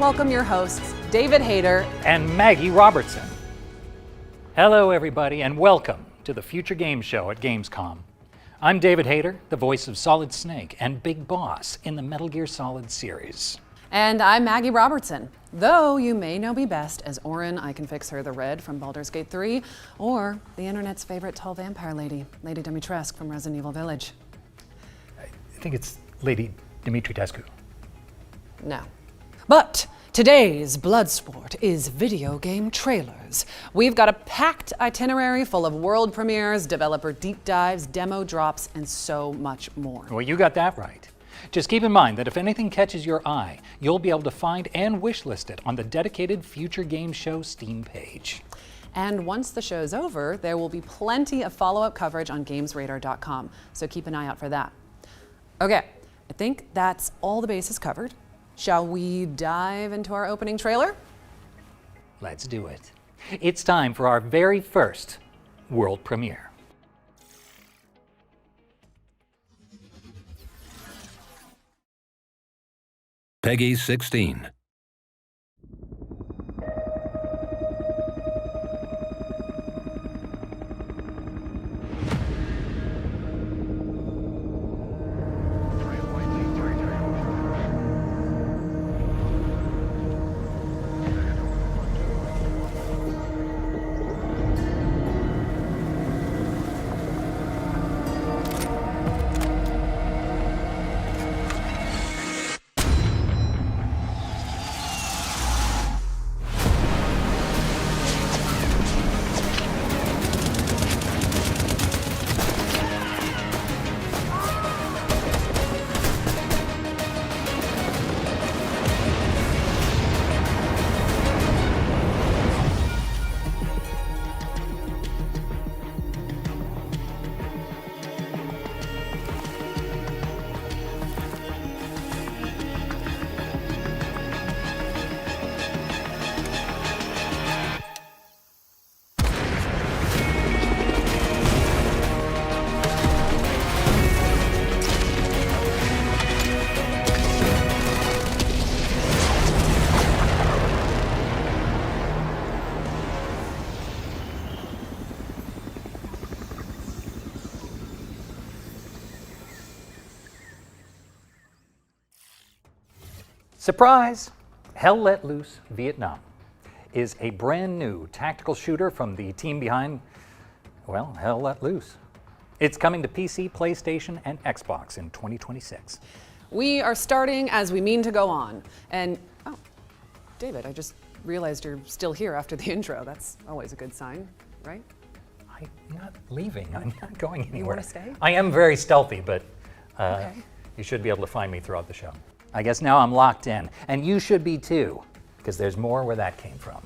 welcome your hosts, David Hayter and Maggie Robertson. Hello, everybody, and welcome to the Future Game Show at Gamescom. I'm David Hayter, the voice of Solid Snake and Big Boss in the Metal Gear Solid series. And I'm Maggie Robertson, though you may know me best as Orin, I Can Fix Her the Red from Baldur's Gate 3, or the internet's favorite tall vampire lady, Lady Dimitrescu from Resident Evil Village. I think it's Lady Dimitrescu. No. But today's Bloodsport is video game trailers. We've got a packed itinerary full of world premieres, developer deep dives, demo drops, and so much more. Well, you got that right. Just keep in mind that if anything catches your eye, you'll be able to find and wishlist it on the dedicated Future Game Show Steam page. And once the show's over, there will be plenty of follow-up coverage on GamesRadar.com, so keep an eye out for that. Okay, I think that's all the bases covered. Shall we dive into our opening trailer? Let's do it. It's time for our very first world premiere. Peggy 16. Surprise! Hell Let Loose Vietnam is a brand new tactical shooter from the team behind, well, Hell Let Loose. It's coming to PC, PlayStation, and Xbox in 2026. We are starting as we mean to go on. And, oh, David, I just realized you're still here after the intro. That's always a good sign, right? I'm not leaving. I'm not going anywhere. You want to stay? I am very stealthy, but Okay. You should be able to find me throughout the show. I guess now I'm locked in, and you should be too, because there's more where that came from.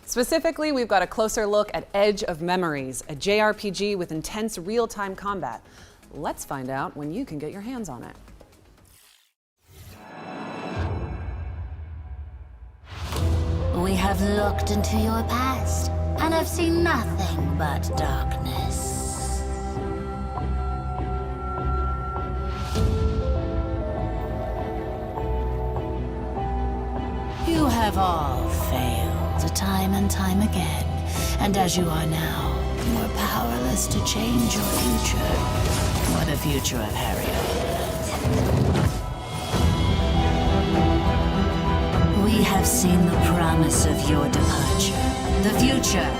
Specifically, we've got a closer look at Edge of Memories, a JRPG with intense real-time combat. Let's find out when you can get your hands on it. We have looked into your past and have seen nothing but darkness. You have all failed time and time again, and as you are now, you are powerless to change your future, or the future of Harriet. We have seen the promise of your departure, the future,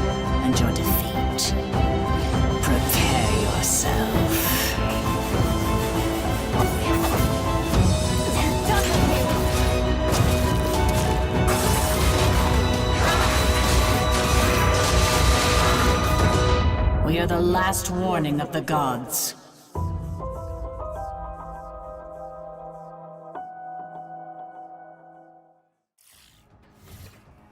and your defeat. Prepare yourself. We are the last warning of the gods.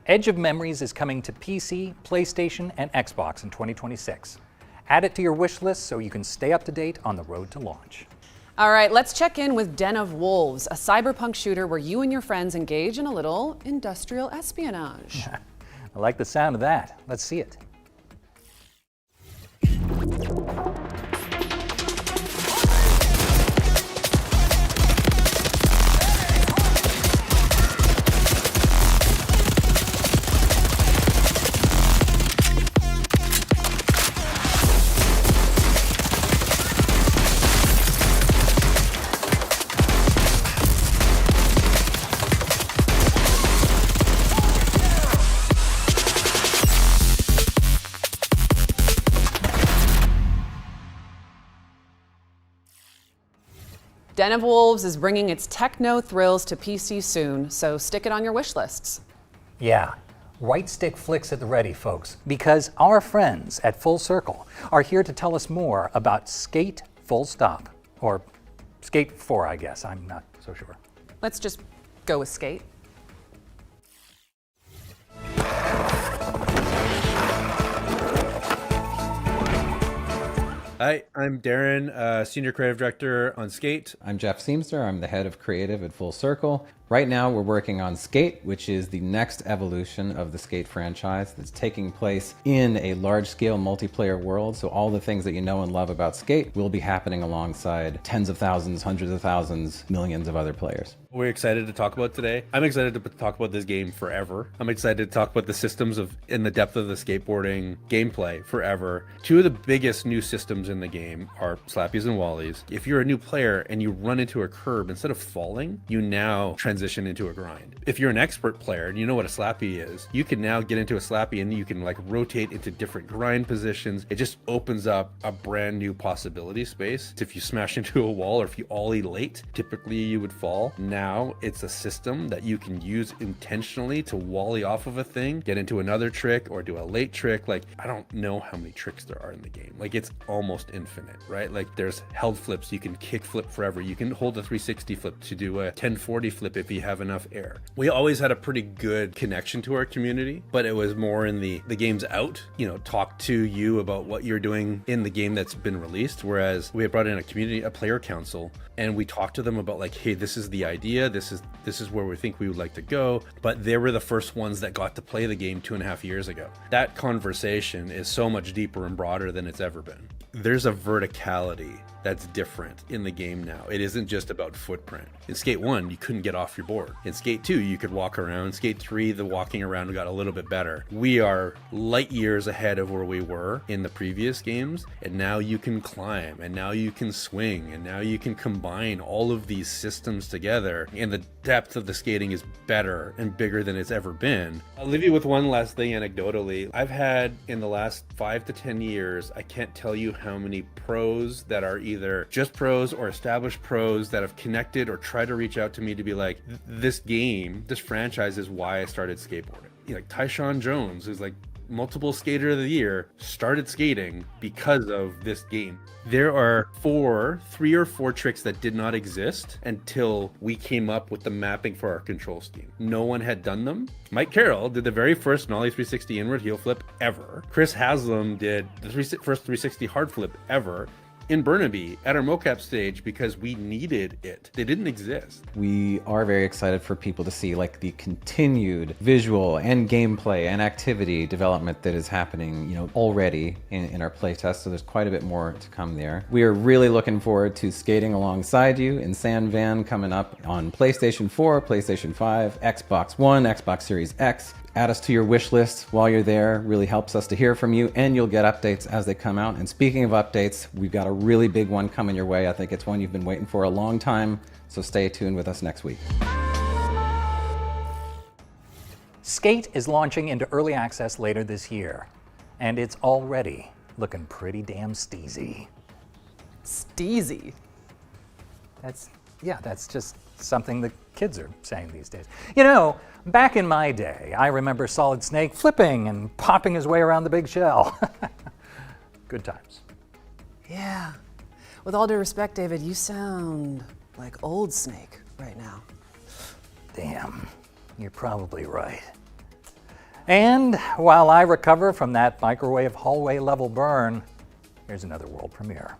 Edge of Memories is coming to PC, PlayStation, and Xbox in 2026. Add it to your wish list so you can stay up to date on the road to launch. All right, let's check in with Den of Wolves, a cyberpunk shooter where you and your friends engage in a little industrial espionage. I like the sound of that. Let's see it. Den of Wolves is bringing its techno thrills to PC soon, so stick it on your wish lists. Yeah, right stick flicks at the ready, folks, because our friends at Full Circle are here to tell us more about Skate Full Stop, or Skate 4, I guess. I'm not so sure. Let's just go with Skate. Hi, I'm Darren, Senior Creative Director on Skate. I'm Jeff Seamster. I'm the head of creative at Full Circle. Right now, we're working on Skate, which is the next evolution of the Skate franchise that's taking place in a large-scale multiplayer world. So all the things that you know and love about Skate will be happening alongside tens of thousands, hundreds of thousands, millions of other players. We're excited to talk about today. I'm excited to talk about this game forever. I'm excited to talk about the systems in the depth of the skateboarding gameplay forever. Two of the biggest new systems in the game are slappies and wallies. If you're a new player and you run into a curb, instead of falling, you now transition into a grind. If you're an expert player and you know what a slappy is, you can now get into a slappy and you can like rotate into different grind positions. It just opens up a brand new possibility space. If you smash into a wall or if you ollie late, typically you would fall. Now it's a system that you can use intentionally to wally off of a thing, get into another trick or do a late trick. Like, I don't know how many tricks there are in the game. Like, it's almost infinite, right? Like, there's held flips. You can kick flip forever. You can hold a 360 flip to do a 1040 flip if you have enough air. We always had a pretty good connection to our community, but it was more in the game's out, you know, talk to you about what you're doing in the game that's been released. Whereas we had brought in a player council, and we talked to them about like, hey, this is the idea. This is where we think we would like to go. But they were the first ones that got to play the game 2.5 years ago. That conversation is so much deeper and broader than it's ever been. There's a verticality that's different in the game now. It isn't just about footprint. In Skate 1, you couldn't get off your board. In Skate 2, you could walk around. In Skate 3, the walking around got a little bit better. We are light years ahead of where we were in the previous games, and now you can climb, and now you can swing, and now you can combine all of these systems together, and the depth of the skating is better and bigger than it's ever been. I'll leave you with one last thing anecdotally. I've had, in the last 5 to 10 years, I can't tell you how many pros that are either just pros or established pros that have connected or tried to reach out to me to be like, this game, this franchise is why I started skateboarding. You know, like Tyshawn Jones, who's like multiple skater of the year, started skating because of this game. There are 3 or 4 tricks that did not exist until we came up with the mapping for our control scheme. No one had done them. Mike Carroll did the very first nollie 360 inward heel flip ever. Chris Haslam did the first 360 hard flip ever in Burnaby at our mocap stage because we needed it. They didn't exist. We are very excited for people to see like the continued visual and gameplay and activity development that is happening, you know, already in our playtest. So there's quite a bit more to come there. We are really looking forward to skating alongside you in San Van coming up on PlayStation 4, PlayStation 5, Xbox One, Xbox Series X. Add us to your wish list while you're there. Really helps us to hear from you, and you'll get updates as they come out. And speaking of updates, we've got a really big one coming your way. I think it's one you've been waiting for a long time, so stay tuned with us next week. Skate is launching into early access later this year, and it's already looking pretty damn steezy. Steezy. That's just something the kids are saying these days. You know, back in my day, I remember Solid Snake flipping and popping his way around the big shell. Good times. Yeah. With all due respect, David, you sound like old Snake right now. Damn, you're probably right. And while I recover from that microwave hallway level burn, here's another world premiere.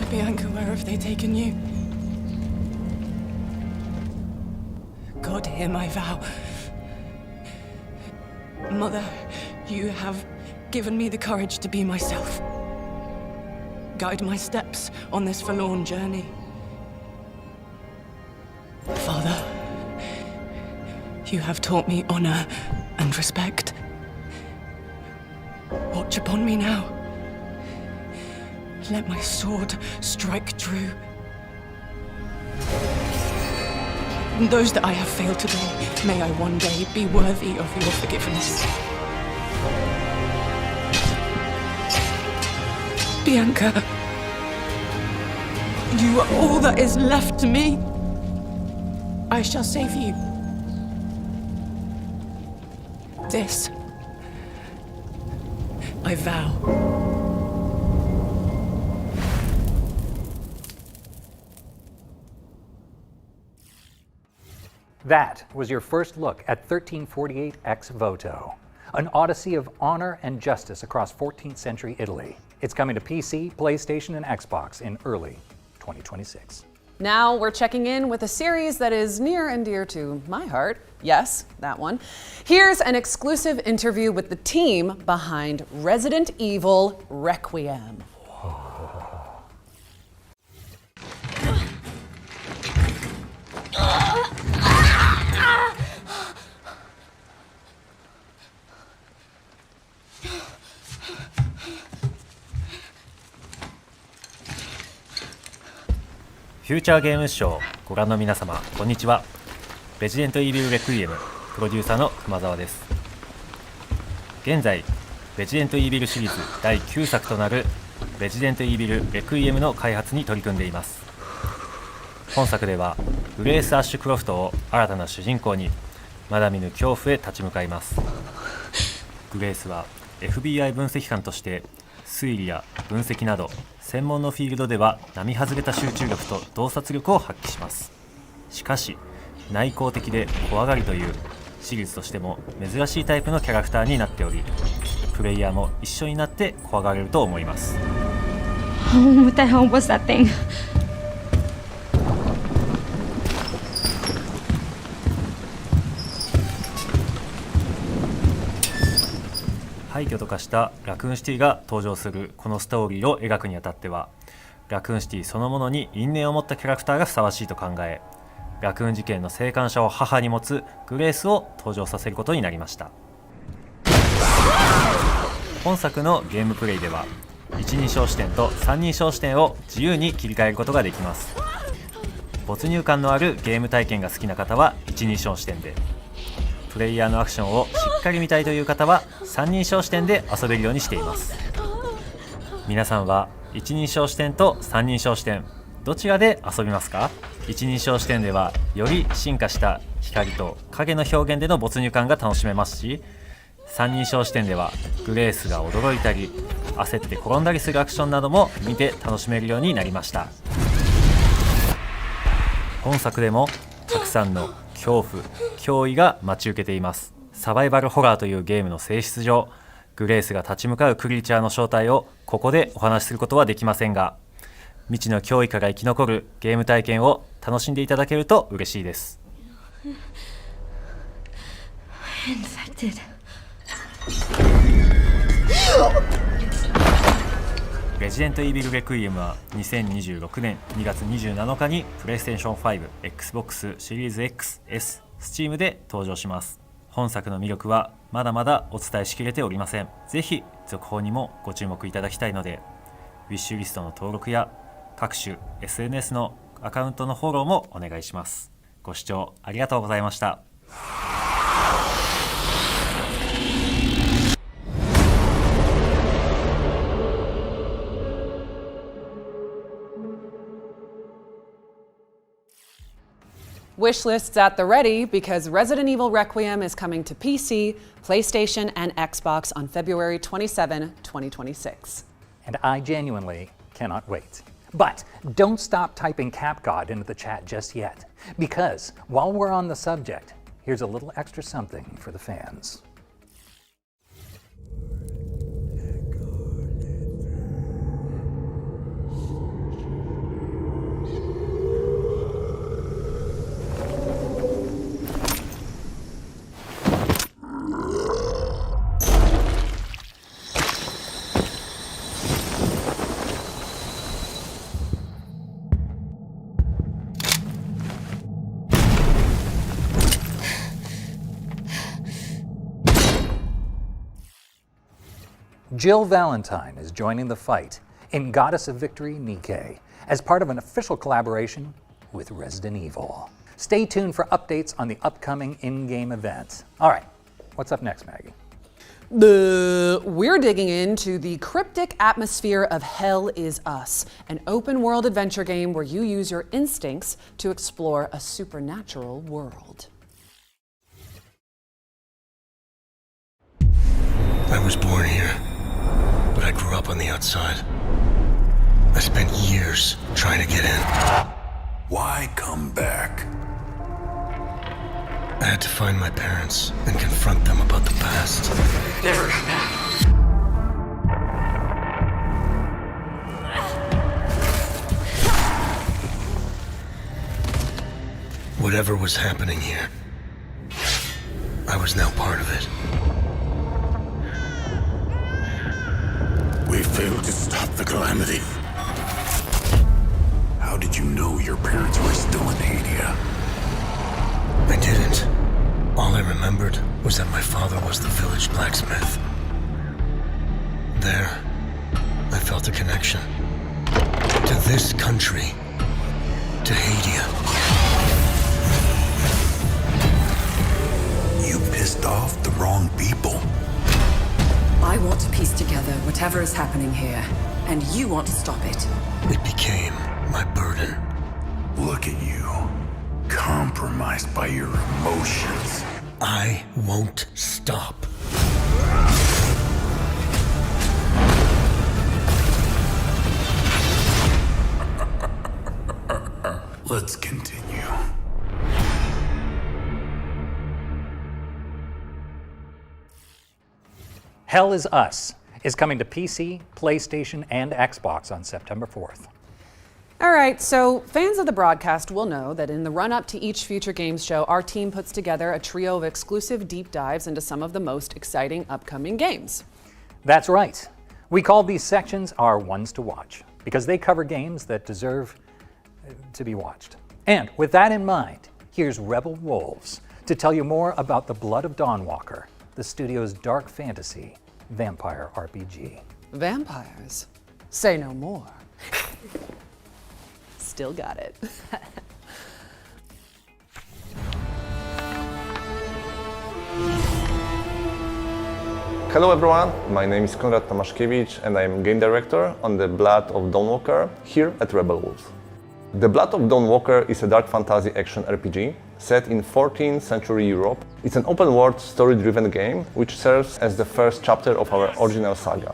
Bianca, where have they taken you? God, hear my vow. Mother, you have given me the courage to be myself. Guide my steps on this forlorn journey. Father, you have taught me honor and respect. Watch upon me now. Let my sword strike true. And those that I have failed today, may I one day be worthy of your forgiveness. Bianca, you are all that is left to me. I shall save you. This, I vow. That was your first look at 1348 ex Votto, an odyssey of honor and justice across 14th century Italy. It's coming to PC, PlayStation, and Xbox in early 2026. Now we're checking in with a series that is near and dear to my heart. Yes, that one. Here's an exclusive interview with the team behind Resident Evil Requiem.フューチャーゲームショーご覧の皆様、こんにちは。レジデントイービルレクイエムプロデューサーの熊澤です。現在、レジデントイービルシリーズ第9作となるレジデントイービルレクイエムの開発に取り組んでいます。本作ではグレース・アッシュクロフトを新たな主人公にまだ見ぬ恐怖へ立ち向かいます。グレースは FBI 分析官として推理や分析など専門のフィールドでは並外れた集中力と洞察力を発揮します。しかし内向的で怖がりというシリーズとしても珍しいタイプのキャラクターになっており、プレイヤーも一緒になって怖がれると思います。 What the hell was that thing? 廃墟と化したラクーンシティが登場するこのストーリーを描くにあたっては、ラクーンシティそのものに因縁を持ったキャラクターがふさわしいと考え、ラクーン事件の生還者を母に持つグレースを登場させることになりました。本作のゲームプレイでは一人称視点と三人称視点を自由に切り替えることができます。没入感のあるゲーム体験が好きな方は一人称視点で、プレイヤーのアクションをしっかり見たいという方は三人称視点で遊べるようにしています。皆さんは一人称視点と三人称視点どちらで遊びますか？一人称視点ではより進化した光と影の表現での没入感が楽しめますし、三人称視点ではグレースが驚いたり焦って転んだりするアクションなども見て楽しめるようになりました。本作でもたくさんの恐怖、脅威が待ち受けています。サバイバルホラーというゲームの性質上、グレースが立ち向かうクリーチャーの正体をここでお話しすることはできませんが、未知の脅威から生き残るゲーム体験を楽しんでいただけると嬉しいです。レジデントイービルレクイエムは2026年2月27日にプレイステーション5、Xbox シリーズ X、S、Steam で登場します。本作の魅力はまだまだお伝えしきれておりません。ぜひ続報にもご注目いただきたいので、ウィッシュリストの登録や各種 SNS のアカウントのフォローもお願いします。ご視聴ありがとうございました。Wishlists at the ready because Resident Evil Requiem is coming to PC, PlayStation, and Xbox on February 27, 2026. And I genuinely cannot wait. But don't stop typing CapGod into the chat just yet, because while we're on the subject, here's a little extra something for the fans. Jill Valentine is joining the fight in Goddess of Victory Nikke as part of an official collaboration with Resident Evil. Stay tuned for updates on the upcoming in-game events. All right, what's up next, Maggie? We're digging into the cryptic atmosphere of Hell Is Us, an open-world adventure game where you use your instincts to explore a supernatural world. I was born here, but I grew up on the outside. I spent years trying to get in. Why come back? I had to find my parents and confront them about the past. Never come back. Whatever was happening here, I was now part of it. We failed to stop the calamity. How did you know your parents were still in Hadia? I didn't. All I remembered was that my father was the village blacksmith. There, I felt a connection. To this country. To Hadia. You pissed off the wrong people. I want to piece together whatever is happening here, and you want to stop it. It became my burden. Look at you. Compromised by your emotions. I won't stop. Let's continue. Hell Is Us is coming to PC, PlayStation, and Xbox on September 4th. All right, so fans of the broadcast will know that in the run-up to each Future Games show, our team puts together a trio of exclusive deep dives into some of the most exciting upcoming games. That's right. We call these sections our ones to watch because they cover games that deserve to be watched. And with that in mind, here's Rebel Wolves to tell you more about The Blood of Dawnwalker, the studio's dark fantasy vampire RPG. Vampires? Say no more. Still got it. Hello everyone, my name is Konrad Tomaszkiewicz and I am game director on The Blood of Dawnwalker here at Rebel Wolves. The Blood of Dawnwalker is a dark fantasy action RPG set in 14th century Europe. It's an open-world, story-driven game which serves as the first chapter of our original saga.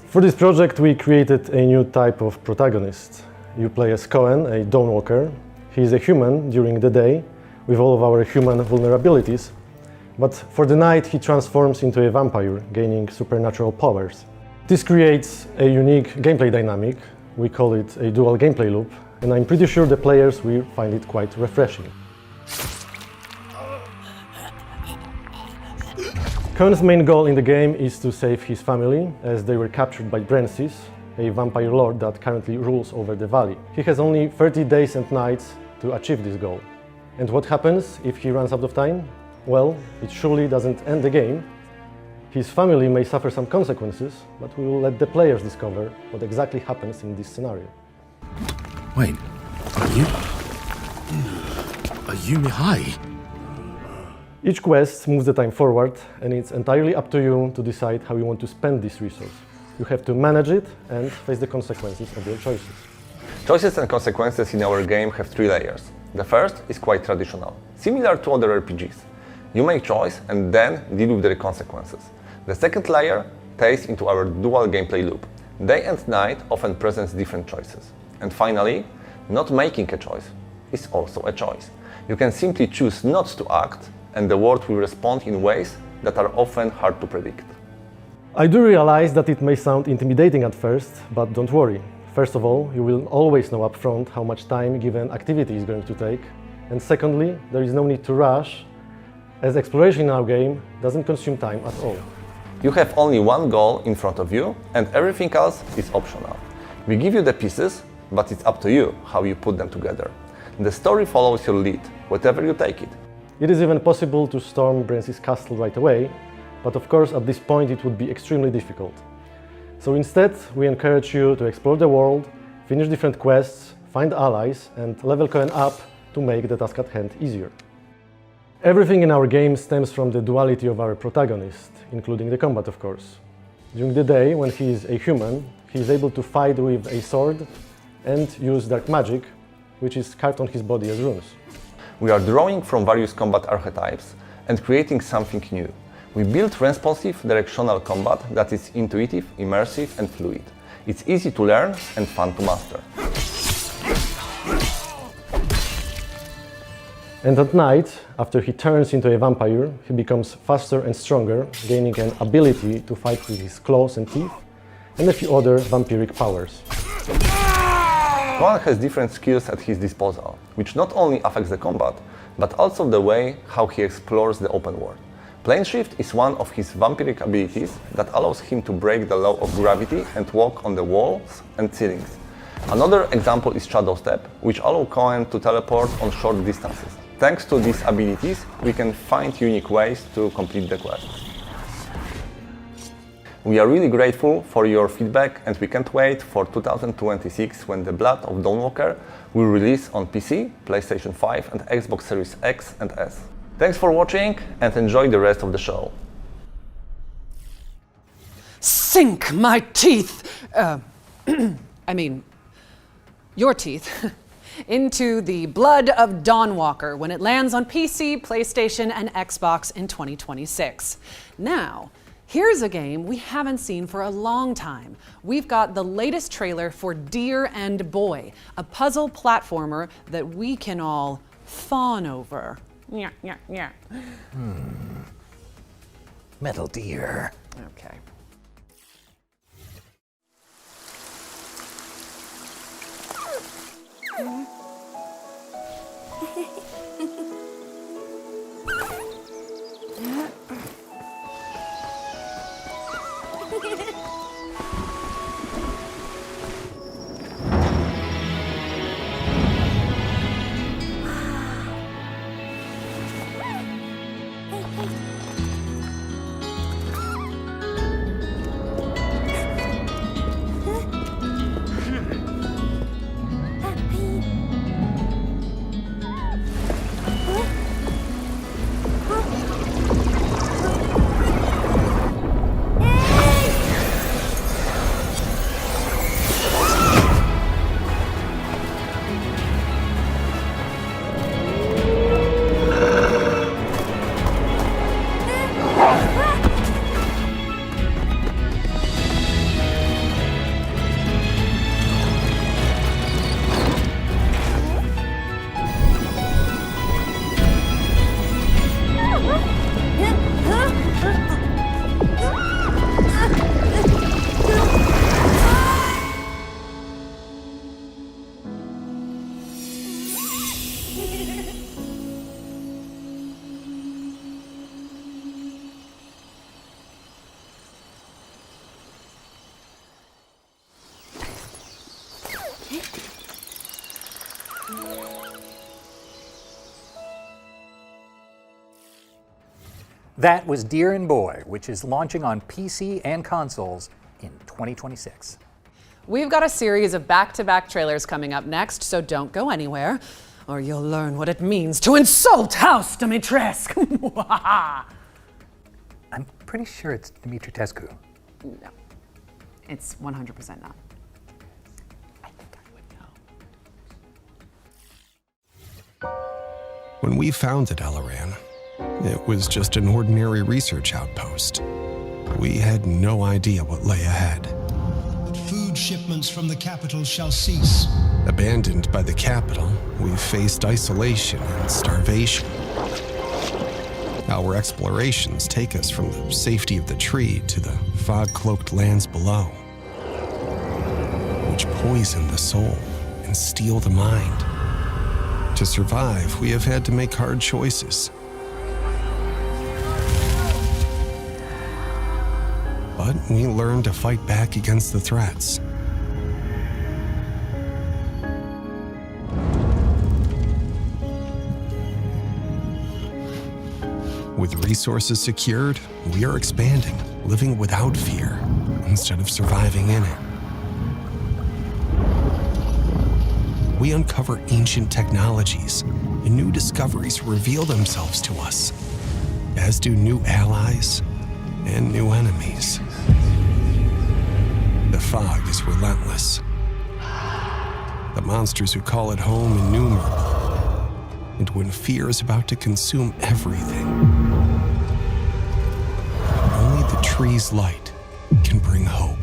For this project we created a new type of protagonist. You play as Cohen, a Dawnwalker. He is a human during the day with all of our human vulnerabilities, but for the night he transforms into a vampire, gaining supernatural powers. This creates a unique gameplay dynamic. We call it a dual gameplay loop, and I'm pretty sure the players will find it quite refreshing. Cohen's main goal in the game is to save his family, as they were captured by Brensis, a vampire lord that currently rules over the valley. He has only 30 days and nights to achieve this goal. And what happens if he runs out of time? Well, it surely doesn't end the game. His family may suffer some consequences, but we will let the players discover what exactly happens in this scenario. Wait, are you Mihai? Each quest moves the time forward, and it's entirely up to you to decide how you want to spend this resource. You have to manage it and face the consequences of your choices. Choices and consequences in our game have 3 layers. The first is quite traditional, similar to other RPGs. You make choice and then deal with the consequences. The second layer ties into our dual gameplay loop. Day and night often presents different choices. And finally, not making a choice is also a choice. You can simply choose not to act, and the world will respond in ways that are often hard to predict. I do realize that it may sound intimidating at first, but don't worry. First of all, you will always know upfront how much time a given activity is going to take. And secondly, there is no need to rush, as exploration in our game doesn't consume time at all. You have only one goal in front of you, and everything else is optional. We give you the pieces, but it's up to you how you put them together. The story follows your lead, wherever you take it. It is even possible to storm Brensis castle right away, but of course at this point it would be extremely difficult. So instead, we encourage you to explore the world, finish different quests, find allies, and level Cohen up to make the task at hand easier. Everything in our game stems from the duality of our protagonist, including the combat, of course. During the day, when he is a human, he is able to fight with a sword and use dark magic, which is carved on his body as runes. We are drawing from various combat archetypes and creating something new. We built responsive directional combat that is intuitive, immersive and fluid. It's easy to learn and fun to master. And at night, after he turns into a vampire, he becomes faster and stronger, gaining an ability to fight with his claws and teeth, and a few other vampiric powers. Koan has different skills at his disposal, which not only affects the combat, but also the way how he explores the open world. Plane shift is one of his vampiric abilities that allows him to break the law of gravity and walk on the walls and ceilings. Another example is Shadow Step, which allows Koan to teleport on short distances. Thanks to these abilities, we can find unique ways to complete the quest. We are really grateful for your feedback and we can't wait for 2026 when The Blood of Dawnwalker will release on PC, PlayStation 5 and Xbox Series X and S. Thanks for watching and enjoy the rest of the show. Sink my teeth! I mean, your teeth. Into The Blood of Dawnwalker when it lands on PC, PlayStation, and Xbox in 2026. Now, here's a game we haven't seen for a long time. We've got the latest trailer for Deer and Boy, a puzzle platformer that we can all fawn over. Yeah, yeah, yeah. Metal Deer. Okay. That was Deer and Boy, which is launching on PC and consoles in 2026. We've got a series of back-to-back trailers coming up next, so don't go anywhere, or you'll learn what it means to insult House Dimitrescu. I'm pretty sure it's Dimitrescu. No, it's 100% not. I think I would know. When we founded Eleran, it was just an ordinary research outpost. We had no idea what lay ahead. Food shipments from the capital shall cease. Abandoned by the capital, we faced isolation and starvation. Our explorations take us from the safety of the tree to the fog-cloaked lands below, which poison the soul and steal the mind. To survive, we have had to make hard choices. But we learned to fight back against the threats. With resources secured, we are expanding, living without fear instead of surviving in it. We uncover ancient technologies, and new discoveries reveal themselves to us, as do new allies and new enemies. The fog is relentless. The monsters who call it home innumerable. And when fear is about to consume everything, only the tree's light can bring hope.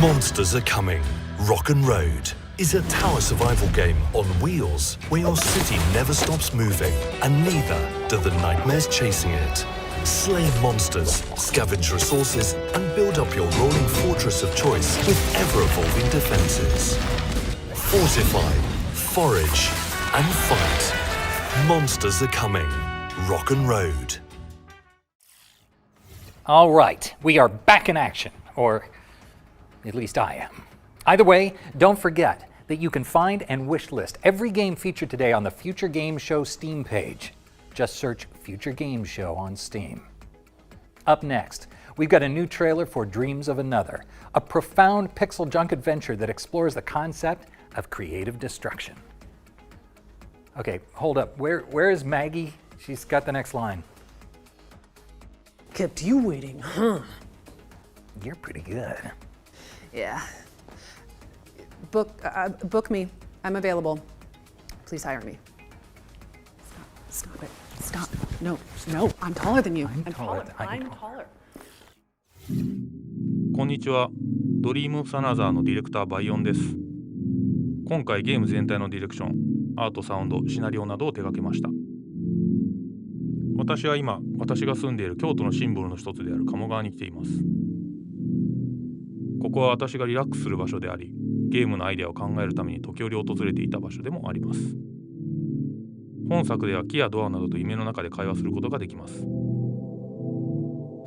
Monsters Are Coming. Rock'n' Road is a tower survival game on wheels where your city never stops moving and neither do the nightmares chasing it. Slay monsters, scavenge resources and build up your rolling fortress of choice with ever-evolving defenses. Fortify, forage and fight. Monsters Are Coming. Rock'n' Road. All right, we are back in action, or at least I am. Either way, don't forget that you can find and wishlist every game featured today on the Future Game Show Steam page. Just search Future Game Show on Steam. Up next, we've got a new trailer for Dreams of Another, a profound pixel junk adventure that explores the concept of creative destruction. Okay, hold up. Where is Maggie? She's got the next line. Kept you waiting, huh? You're pretty good. Yeah. Book me. I'm available. Please hire me. Stop it. Stop. No. I'm taller than you. I'm taller. こんにちは。ドリームオブアナザーのディレクターバイオンです。今回ゲーム全体のディレクション、アート、サウンド、シナリオなどを手掛けました。私は今、私が住んでいる京都のシンボルの一つである鴨川に来ています。ここは私がリラックスする場所であり、ゲームのアイデアを考えるために時折訪れていた場所でもあります。本作では木やドアなどと夢の中で会話することができます。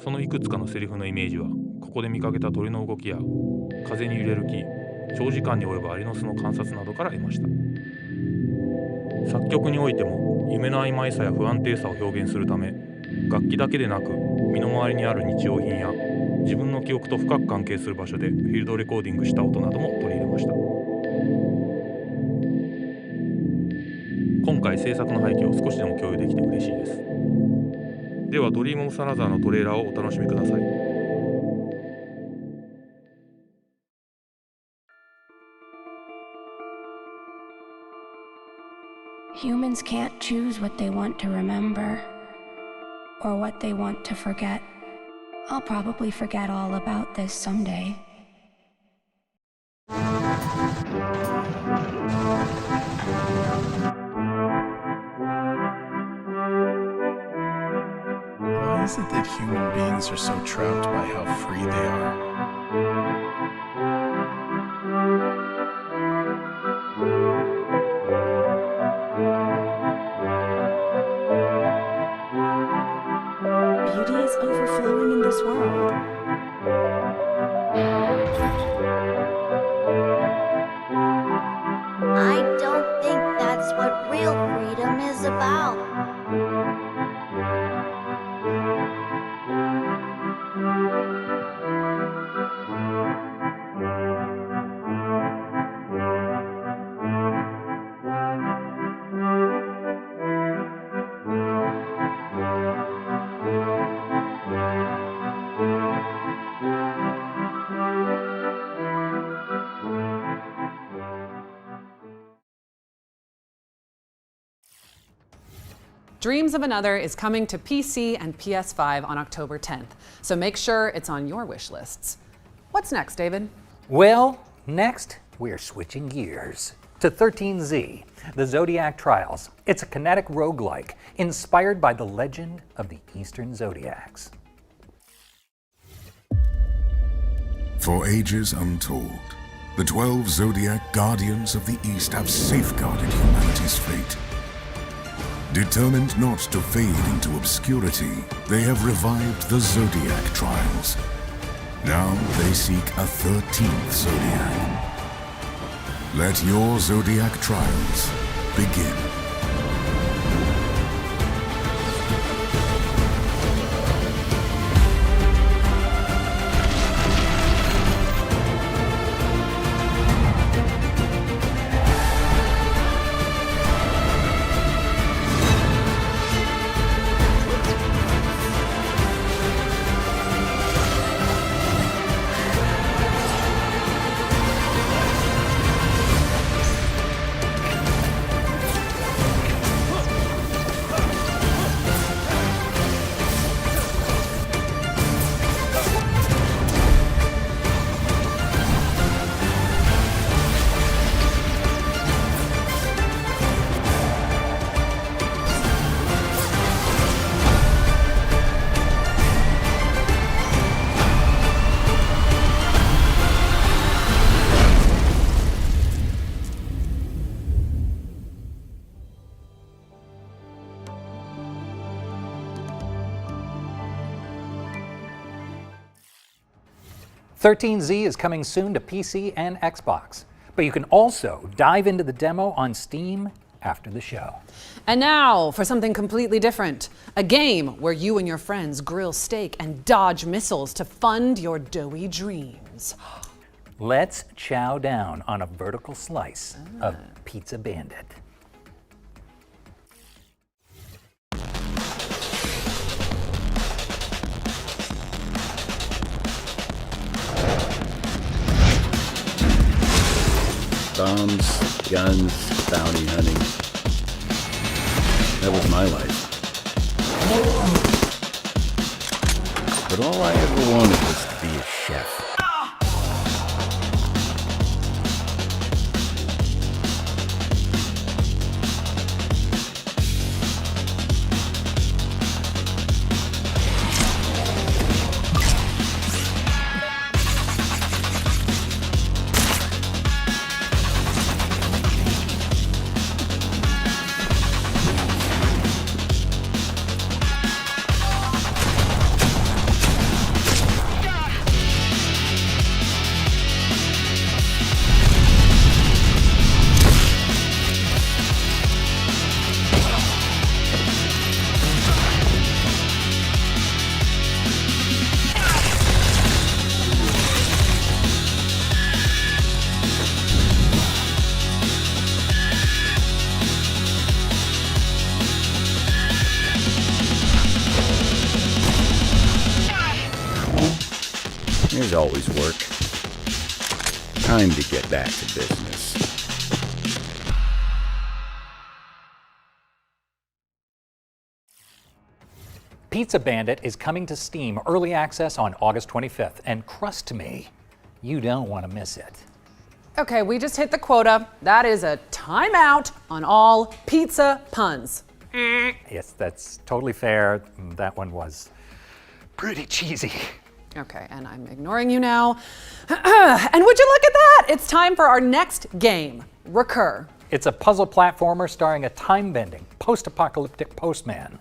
そのいくつかのセリフのイメージは、ここで見かけた鳥の動きや風に揺れる木、長時間に及ぶアリの巣の観察などから得ました。作曲においても夢の曖昧さや不安定さを表現するため、楽器だけでなく身の回りにある日用品や自分の記憶と深く関係する場所でフィールドレコーディングした音なども取り入れました。今回制作の背景を少しでも共有できて嬉しいです。ではドリームオブサラザーのトレーラーをお楽しみください。Humans can't choose what they want to remember or what they want to forget. I'll probably forget all about this someday. Why is it that human beings are so trapped by how free they are? Beauty is overflowing in this world. I don't think that's what real freedom is about. Dreams of Another is coming to PC and PS5 on October 10th, so make sure it's on your wish lists. What's next, David? Well, next, we're switching gears to 13Z, the Zodiac Trials. It's a kinetic roguelike inspired by the legend of the Eastern Zodiacs. For ages untold, the 12 Zodiac Guardians of the East have safeguarded humanity's fate. Determined not to fade into obscurity, they have revived the Zodiac Trials. Now they seek a 13th Zodiac. Let your Zodiac Trials begin. Z is coming soon to PC and Xbox, but you can also dive into the demo on Steam after the show. And now for something completely different, a game where you and your friends grill steak and dodge missiles to fund your doughy dreams. Let's chow down on a vertical slice of Pizza Bandit. Bombs, guns, bounty hunting. That was my life. But all I ever wanted was to be a chef. always work. Time to get back to business. Pizza Bandit is coming to Steam Early Access on August 25th, and trust me, you don't want to miss it. Okay, we just hit the quota. That is a timeout on all pizza puns. Yes, that's totally fair. That one was pretty cheesy. Okay, and I'm ignoring you now. And would you look at that? It's time for our next game, Recur. It's a puzzle platformer starring a time-bending, post-apocalyptic postman.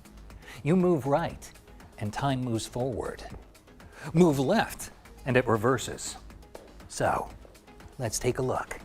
You move right, and time moves forward. Move left, and it reverses. So, let's take a look.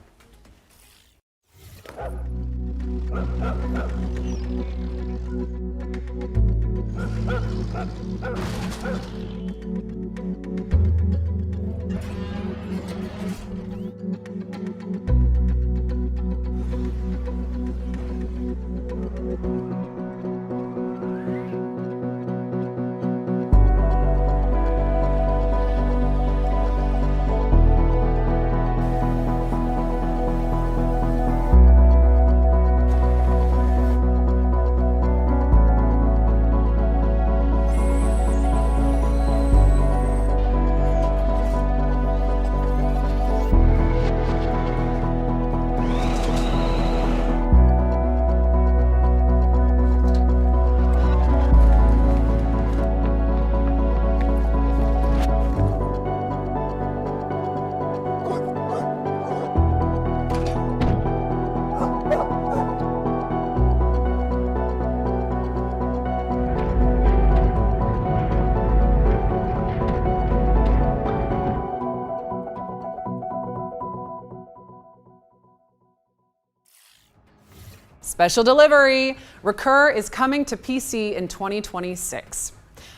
Special delivery. Recur is coming to PC in 2026.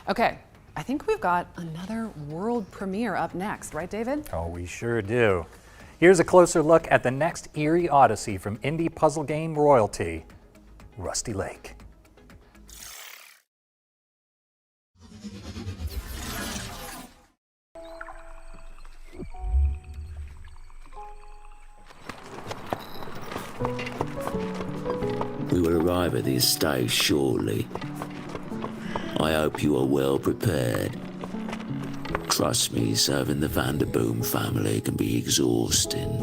Okay, I think we've got another world premiere up next, right, David? Oh, we sure do. Here's a closer look at the next eerie odyssey from indie puzzle game royalty, Rusty Lake. We will arrive at the estate shortly. I hope you are well prepared. Trust me, serving the Vanderboom family can be exhausting.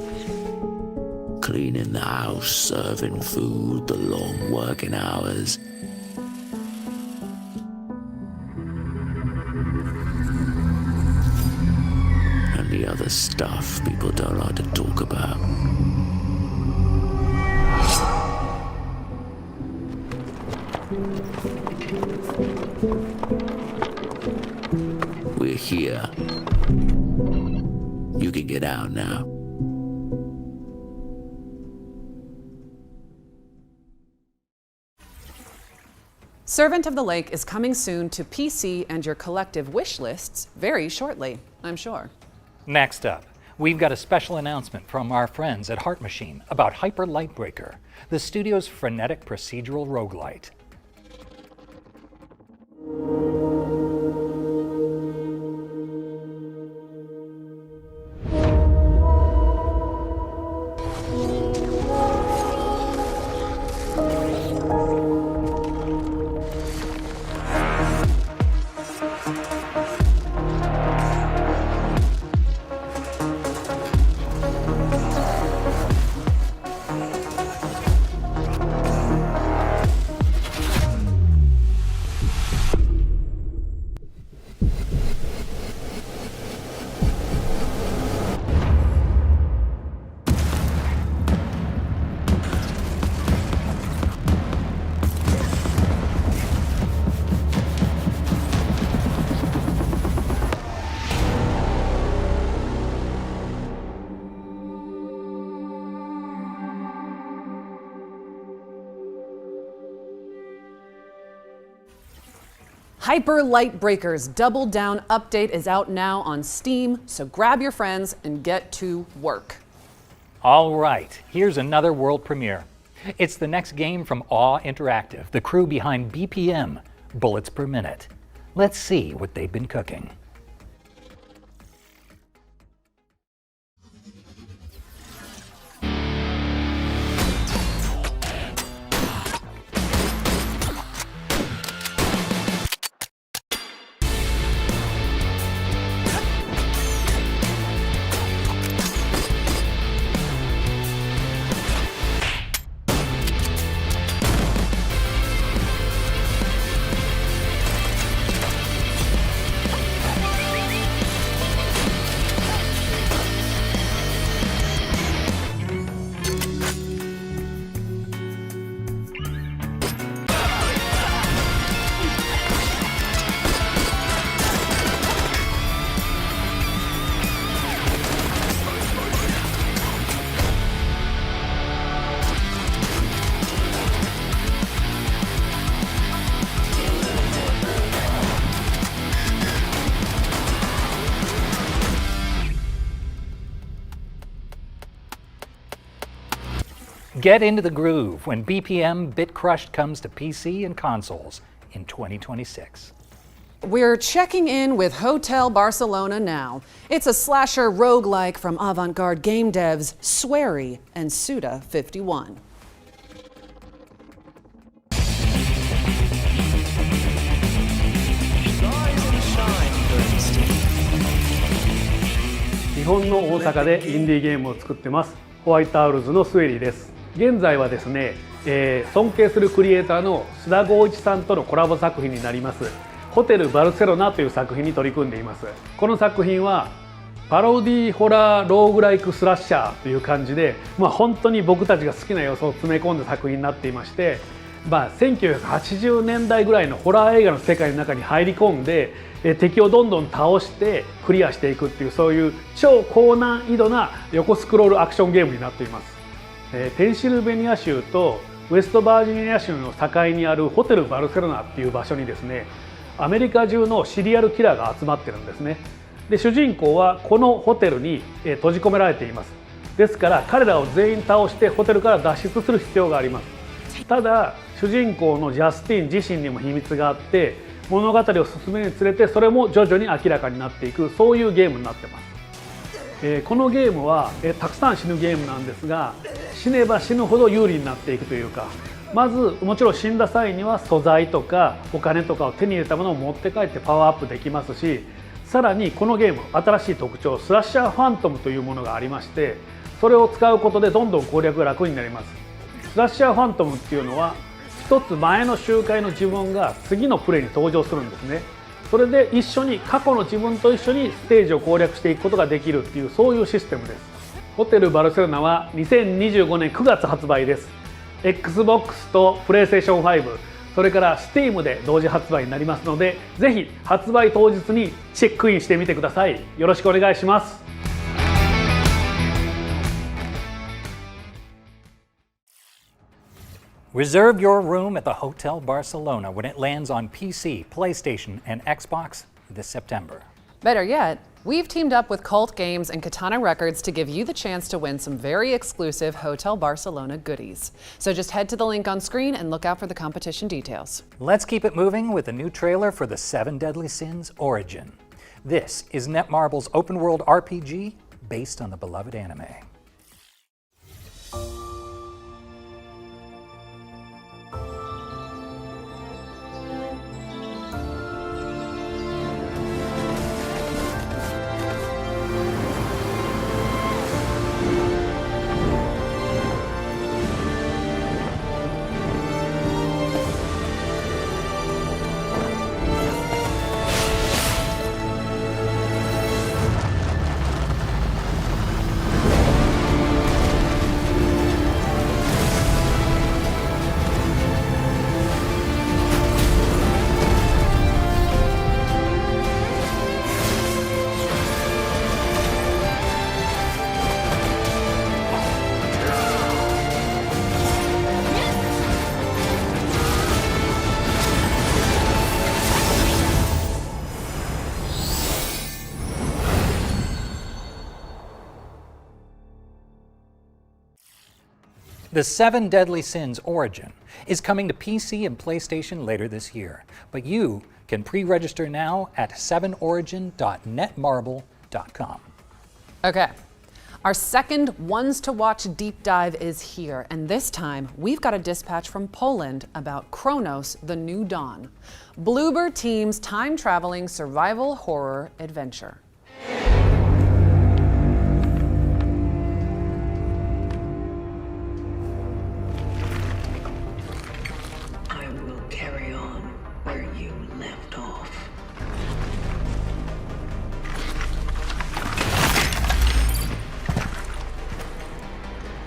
Cleaning the house, serving food, the long working hours. And the other stuff people don't like to talk about. We're here. You can get out now. Servant of the Lake is coming soon to PC and your collective wish lists very shortly, I'm sure. Next up, we've got a special announcement from our friends at Heart Machine about Hyper Lightbreaker, the studio's frenetic procedural roguelite. Hyper Lightbreaker's Double Down update is out now on Steam, so grab your friends and get to work. All right, here's another world premiere. It's the next game from Awe Interactive, the crew behind BPM, Bullets Per Minute. Let's see what they've been cooking. Get into the groove when BPM Bit Crushed comes to PC and consoles in 2026. We're checking in with Hotel Barcelona now. It's a slasher roguelike from avant-garde game devs Swery and Suda51.日本の大阪でインディーゲームを作ってますホワイトアウルズのスウェリーです。現在はですね、尊敬するクリエイターの須田剛一さんとのコラボ作品になりますホテルバルセロナという作品に取り組んでいます。この作品はパロディホラーローグライクスラッシャーという感じで、本当に僕たちが好きな要素を詰め込んだ作品になっていまして、1980年代ぐらいのホラー映画の世界の中に入り込んで敵をどんどん倒してクリアしていくっていう、そういう超高難易度な横スクロールアクションゲームになっています。ペンシルベニア州とウェストバージニア州の境にあるホテルバルセロナっていう場所にですね、アメリカ中のシリアルキラーが集まってるんですね。で主人公はこのホテルに閉じ込められています。ですから彼らを全員倒してホテルから脱出する必要があります。ただ主人公のジャスティン自身にも秘密があって、物語を進めるにつれてそれも徐々に明らかになっていく、そういうゲームになってます。このゲームはたくさん死ぬゲームなんですが、死ねば死ぬほど有利になっていくというか、まずもちろん死んだ際には素材とかお金とかを手に入れたものを持って帰ってパワーアップできますし、さらにこのゲーム新しい特徴スラッシャーファントムというものがありまして、それを使うことでどんどん攻略が楽になります。スラッシャーファントムっていうのは一つ前の周回の自分が次のプレイに登場するんですね。それで一緒に過去の自分と一緒にステージを攻略していくことができるっていう、そういうシステムです。ホテルバルセロナは2025年9月発売です。 XBOX と PlayStation5、 それから Steam で同時発売になりますので、ぜひ発売当日にチェックインしてみてください。よろしくお願いします。Reserve your room at the Hotel Barcelona when it lands on PC, PlayStation, and Xbox this September. Better yet, we've teamed up with Cult Games and Katana Records to give you the chance to win some very exclusive Hotel Barcelona goodies. So just head to the link on screen and look out for the competition details. Let's keep it moving with a new trailer for the 7 Deadly Sins Origin. This is Netmarble's open-world RPG based on the beloved anime. The 7 Deadly Sins Origin is coming to PC and PlayStation later this year, but you can pre-register now at 7origin.netmarble.com. Okay, our second Ones to Watch deep dive is here, and this time we've got a dispatch from Poland about Kronos: The New Dawn, Bloober Team's time-traveling survival horror adventure.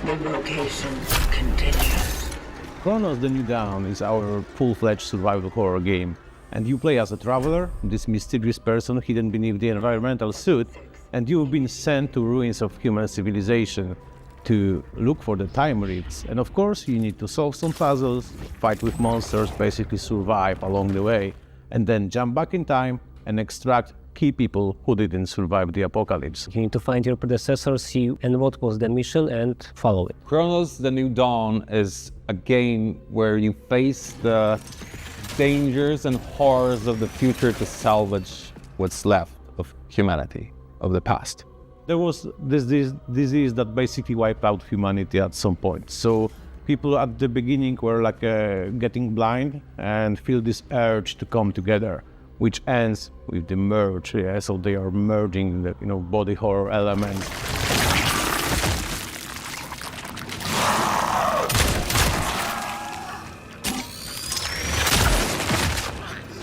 The location continues. Kronos: The New Dawn is our full-fledged survival horror game, and you play as a traveler, this mysterious person hidden beneath the environmental suit, and you've been sent to ruins of human civilization to look for the time rifts. And of course, you need to solve some puzzles, fight with monsters, basically survive along the way, and then jump back in time and extract key people who didn't survive the apocalypse. You need to find your predecessor, see and what was the mission, and follow it. Chronos: The New Dawn is a game where you face the dangers and horrors of the future to salvage what's left of humanity, of the past. There was this disease that basically wiped out humanity at some point. So people at the beginning were like getting blind and feel this urge to come together, which ends with the merge. Yeah? So they are merging the body horror elements.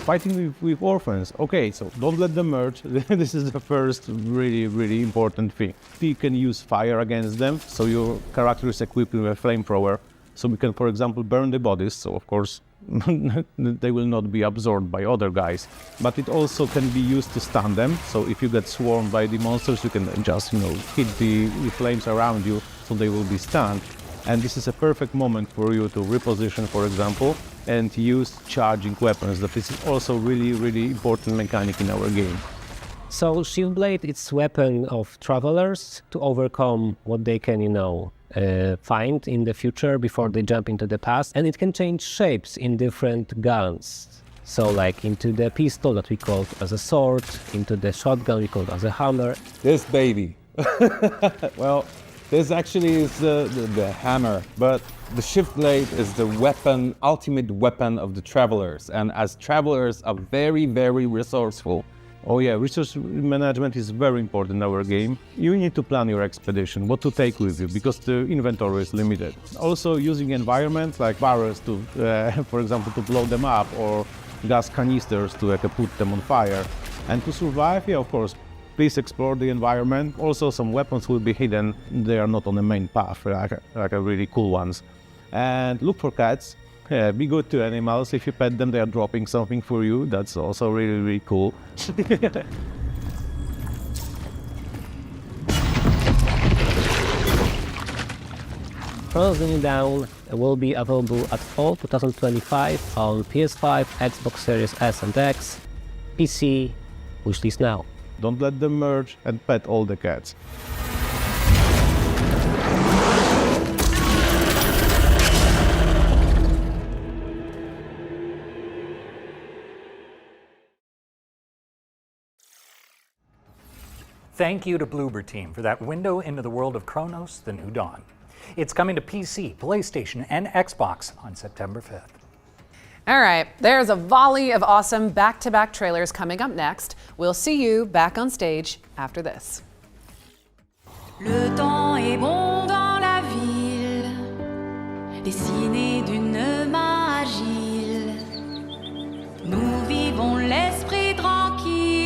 Fighting with orphans. Okay, so don't let them merge. This is the first really important thing. You can use fire against them, so your character is equipped with a flamethrower, so we can, for example, burn the bodies, so of course they will not be absorbed by other guys. But it also can be used to stun them, so if you get swarmed by the monsters, you can just hit the flames around you, so they will be stunned. And this is a perfect moment for you to reposition, for example, and use charging weapons. That is also really important mechanic in our game. So Shield Blade, it's weapon of travelers to overcome what they can, find in the future before they jump into the past, and it can change shapes in different guns. So like into the pistol that we call as a sword, into the shotgun we call as a hammer. This baby. Well, this actually is the hammer, but the shift blade is the weapon, ultimate weapon of the travelers. And as travelers are very resourceful. Oh yeah, resource management is very important in our game. You need to plan your expedition, what to take with you, because the inventory is limited. Also using environment like barrels to, for example, to blow them up, or gas canisters to put them on fire. And to survive, yeah, of course, please explore the environment. Also, some weapons will be hidden. They are not on the main path, like really cool ones. And look for cats. Yeah, be good to animals. If you pet them, they are dropping something for you. That's also really cool. Chronos: The New Dawn will be available at fall 2025 on PS5, Xbox Series S and X, PC, wishlist now. Don't let them merge and pet all the cats. Thank you to Bloober Team for that window into the world of Chronos: The New Dawn. It's coming to PC, PlayStation, and Xbox on September 5th. All right, there's a volley of awesome back-to-back trailers coming up next. We'll see you back on stage after this. Le temps est bon dans la ville, dessiné d'une main agile. Nous vivons l'esprit tranquille.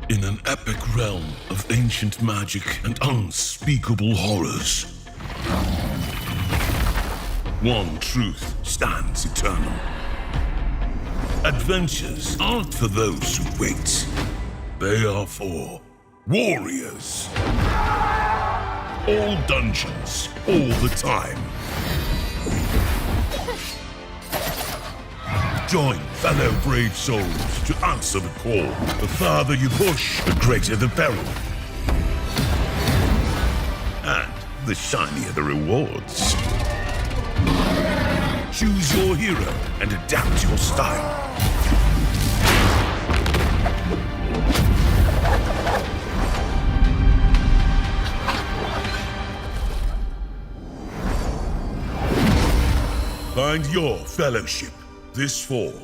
In an epic realm of ancient magic and unspeakable horrors, one truth stands eternal. Adventures aren't for those who wait. They are for warriors. All dungeons, all the time. Join fellow brave souls to answer the call. The farther you push, the greater the peril. And the shinier the rewards. Choose your hero and adapt your style. Find your fellowship this fall.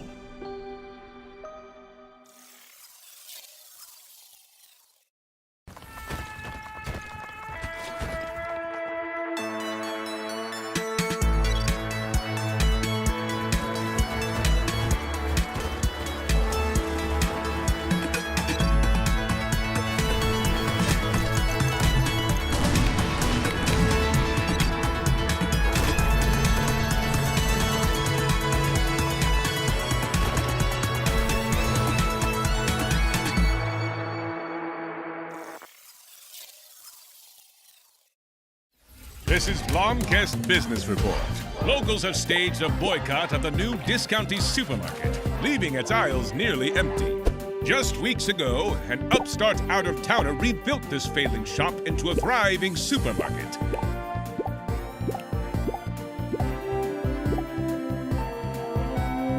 This is Blomkest Business Report. Locals have staged a boycott of the new Discounty supermarket, leaving its aisles nearly empty. Just weeks ago, an upstart out-of-towner rebuilt this failing shop into a thriving supermarket.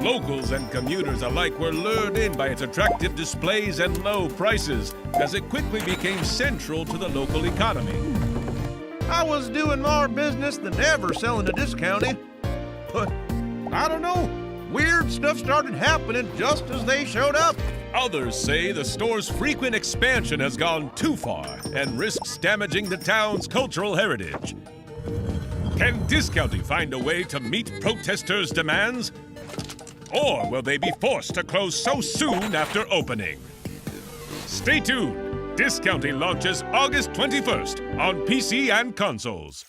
Locals and commuters alike were lured in by its attractive displays and low prices, as it quickly became central to the local economy. I was doing more business than ever selling a discounty. But, I don't know, weird stuff started happening just as they showed up. Others say the store's frequent expansion has gone too far and risks damaging the town's cultural heritage. Can Discounty find a way to meet protesters' demands? Or will they be forced to close so soon after opening? Stay tuned. Discounty launches August 21st on PC and consoles.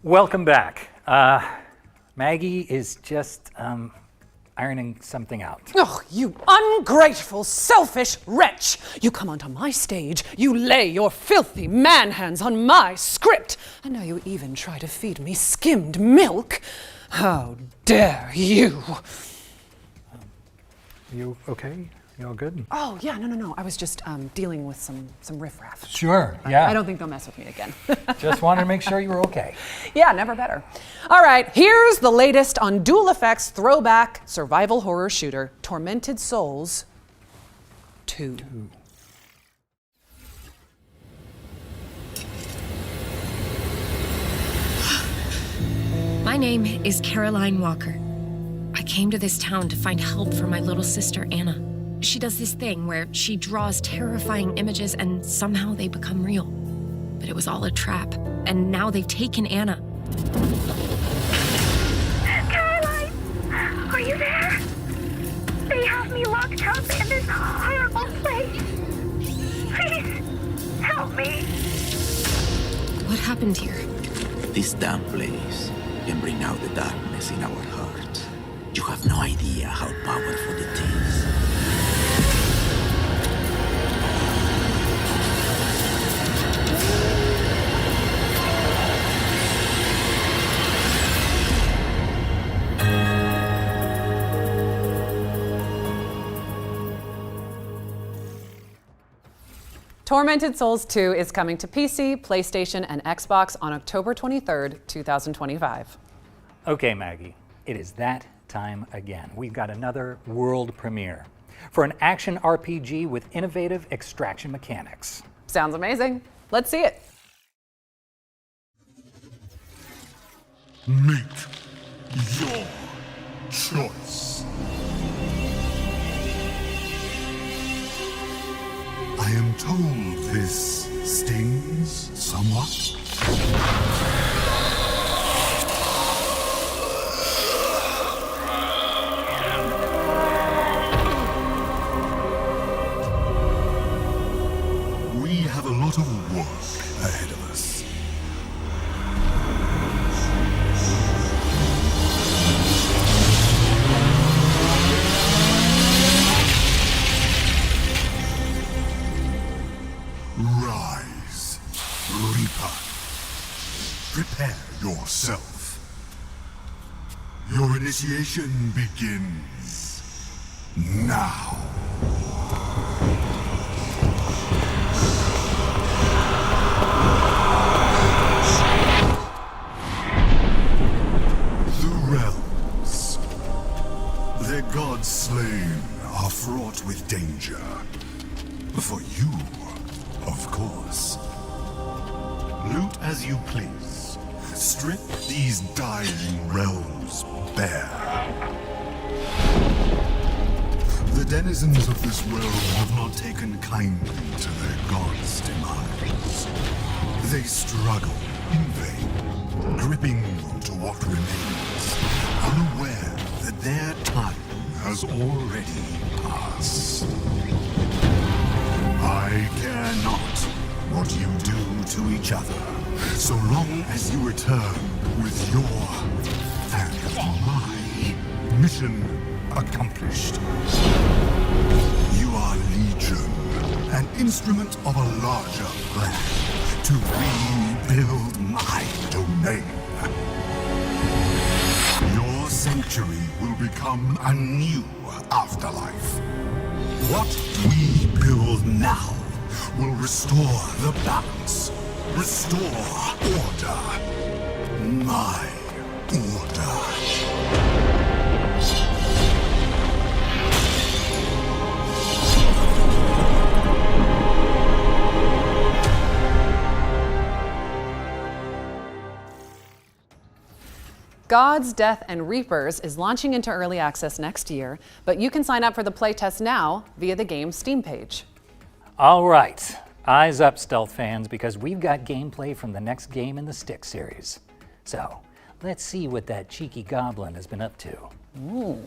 Welcome back. Maggie is just ironing something out. Oh, you ungrateful, selfish wretch! You come onto my stage, you lay your filthy man hands on my script, and now you even try to feed me skimmed milk? How dare you! You okay? You all good? Oh, yeah, no. I was just dealing with some riffraff. Sure, yeah. I don't think they'll mess with me again. Just wanted to make sure you were okay. Yeah, never better. All right, here's the latest on Dual Effects throwback survival horror shooter, Tormented Souls 2. My name is Caroline Walker. I came to this town to find help for my little sister, Anna. She does this thing where she draws terrifying images and somehow they become real. But it was all a trap, and now they've taken Anna. Caroline! Are you there? They have me locked up in this horrible place. Please, help me. What happened here? This damn place can bring out the darkness in our hearts. You have no idea how powerful it is. Tormented Souls 2 is coming to PC, PlayStation, and Xbox on October 23rd, 2025. Okay, Maggie, it is that time again. We've got another world premiere for an action RPG with innovative extraction mechanics. Sounds amazing. Let's see it. Make your choice. I am told this stings somewhat. We have a lot of work ahead of us. Rise, Reaper. Prepare yourself. Your initiation begins now. The realms, their gods slain, are fraught with danger. For you, of course. Loot as you please. strip these dying realms bare. The denizens of this world have not taken kindly to their god's demise. They struggle in vain, gripping onto what remains, unaware that their time has already passed. I care not what you do to each other, so long as you return with your and my mission accomplished. You are Legion, an instrument of a larger plan to rebuild my domain. Your sanctuary will become a new afterlife. What we build now will restore the balance, restore order. My order. Gods, Death, and Reapers is launching into early access next year, but you can sign up for the playtest now via the game's Steam page. All right, eyes up, stealth fans, because we've got gameplay from the next game in the Stick series. So, let's see what that cheeky goblin has been up to. Ooh.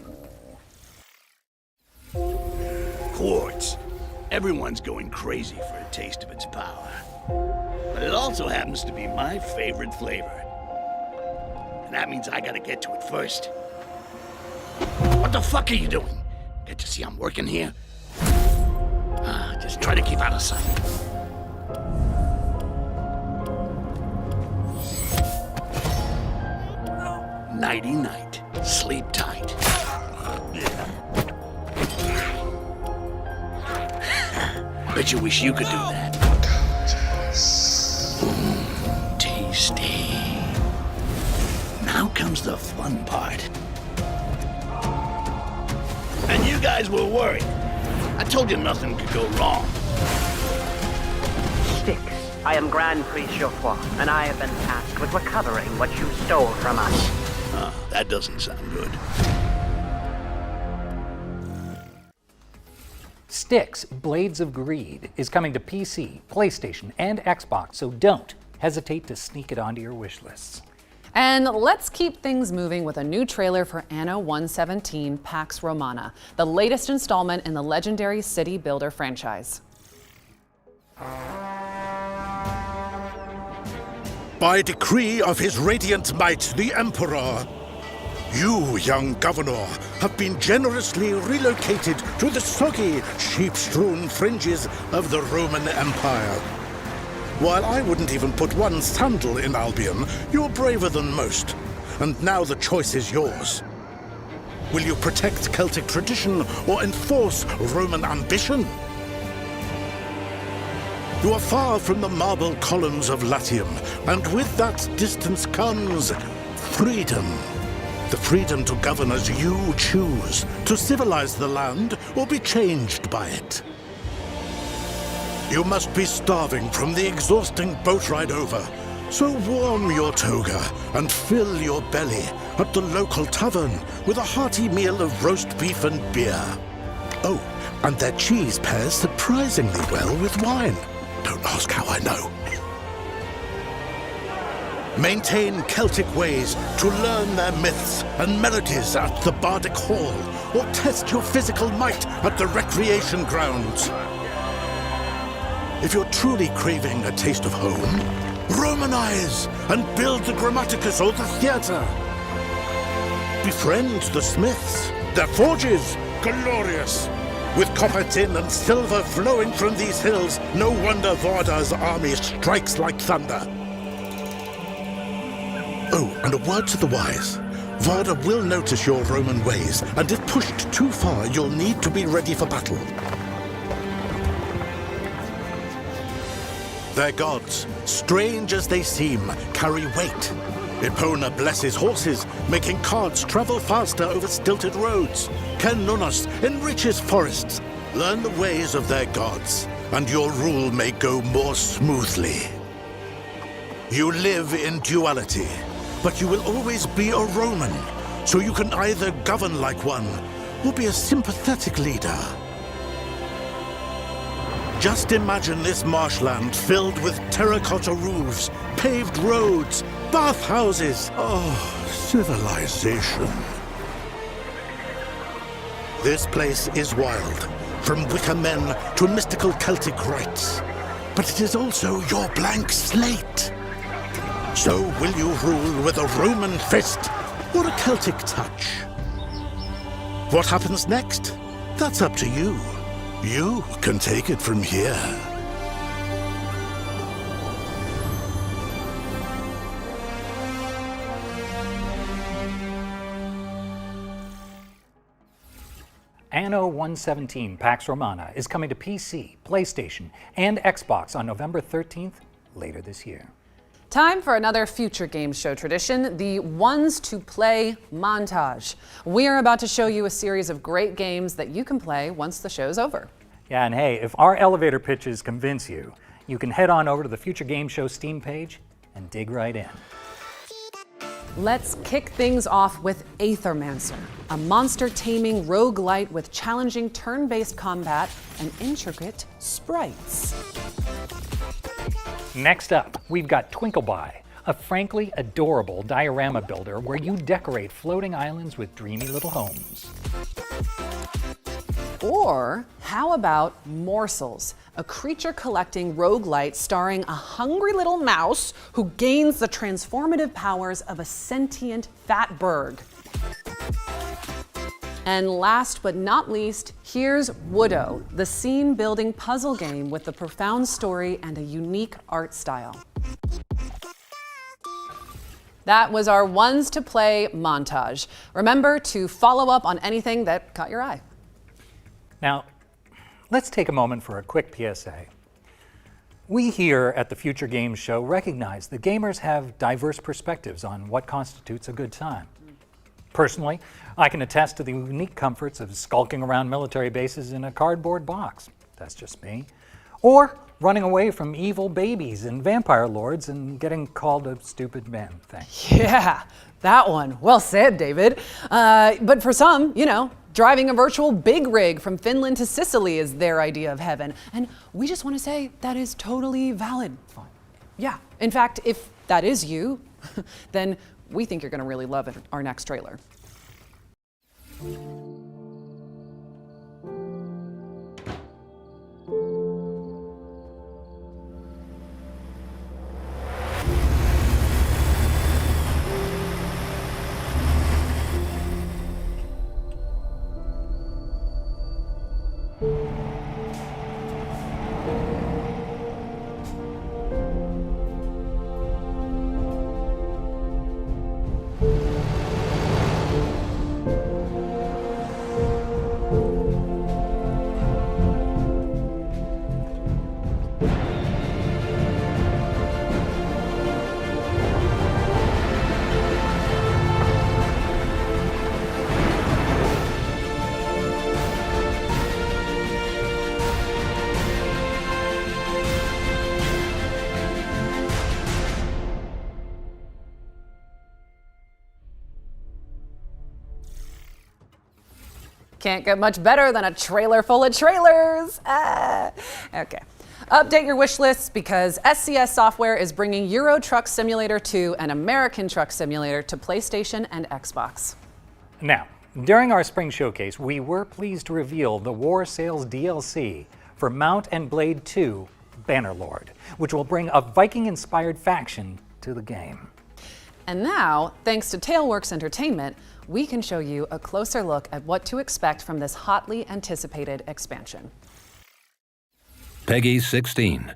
Quartz. Everyone's going crazy for a taste of its power. But it also happens to be my favorite flavor. And that means I gotta get to it first. What the fuck are you doing? Get to see I'm working here? Just try to keep out of sight. Nighty-night. Sleep tight. Bet you wish you could do that. Tasty. Now comes the fun part. And you guys were worried. I told you nothing could go wrong. Styx, I am Grand Priest Geoffroy, and I have been tasked with recovering what you stole from us. That doesn't sound good. Styx, Blades of Greed is coming to PC, PlayStation, and Xbox, so don't hesitate to sneak it onto your wish lists. And let's keep things moving with a new trailer for Anno 117 Pax Romana, the latest installment in the legendary city builder franchise. By decree of his radiant might, the Emperor, you, young governor, have been generously relocated to the soggy, sheep-strewn fringes of the Roman Empire. While I wouldn't even put one sandal in Albion, you're braver than most. And now the choice is yours. Will you protect Celtic tradition or enforce Roman ambition? You are far from the marble columns of Latium, and with that distance comes freedom. The freedom to govern as you choose, to civilize the land or be changed by it. You must be starving from the exhausting boat ride over, so warm your toga and fill your belly at the local tavern with a hearty meal of roast beef and beer. Oh, and their cheese pairs surprisingly well with wine. Don't ask how I know. Maintain Celtic ways to learn their myths and melodies at the Bardic Hall, or test your physical might at the recreation grounds. If you're truly craving a taste of home, Romanize and build the Grammaticus or the theater. Befriend the smiths, their forges glorious. With copper, tin, and silver flowing from these hills, no wonder Varda's army strikes like thunder. Oh, and a word to the wise. Varda will notice your Roman ways, and if pushed too far, you'll need to be ready for battle. Their gods, strange as they seem, carry weight. Epona blesses horses, making carts travel faster over stilted roads. Ken Nunos enriches forests. Learn the ways of their gods, and your rule may go more smoothly. You live in duality, but you will always be a Roman, so you can either govern like one or be a sympathetic leader. Just imagine this marshland filled with terracotta roofs, paved roads, bathhouses. Oh, civilization. This place is wild, from Wicker men to mystical Celtic rites. But it is also your blank slate. So will you rule with a Roman fist or a Celtic touch? What happens next? That's up to you. You can take it from here. Anno 117 Pax Romana is coming to PC, PlayStation, and Xbox on November 13th, later this year. Time for another Future Games Show tradition, the Ones to Play montage. We're about to show you a series of great games that you can play once the show's over. Yeah, and hey, if our elevator pitches convince you, you can head on over to the Future Games Show Steam page and dig right in. Let's kick things off with Aethermancer, a monster-taming roguelite with challenging turn-based combat and intricate sprites. Next up, we've got Twinkleby, a frankly adorable diorama builder where you decorate floating islands with dreamy little homes. Or how about Morsels, a creature-collecting roguelite starring a hungry little mouse who gains the transformative powers of a sentient fatberg. And last but not least, here's Votto, the scene-building puzzle game with a profound story and a unique art style. That was our Ones to Play montage. Remember to follow up on anything that caught your eye. Now, let's take a moment for a quick PSA. We here at the Future Games Show recognize that gamers have diverse perspectives on what constitutes a good time. Personally, I can attest to the unique comforts of skulking around military bases in a cardboard box. That's just me. Or running away from evil babies and vampire lords and getting called a stupid man thing. Yeah, that one. Well said, David. But for some, driving a virtual big rig from Finland to Sicily is their idea of heaven. And we just want to say that is totally valid. Yeah, in fact, if that is you, then we think you're going to really love our next trailer. Can't get much better than a trailer full of trailers. Okay. Update your wish lists because SCS Software is bringing Euro Truck Simulator 2 and American Truck Simulator to PlayStation and Xbox. Now, during our spring showcase, we were pleased to reveal the War Sales DLC for Mount and Blade 2 Bannerlord, which will bring a Viking-inspired faction to the game. And now, thanks to Tailworks Entertainment, we can show you a closer look at what to expect from this hotly anticipated expansion. Peggy 16.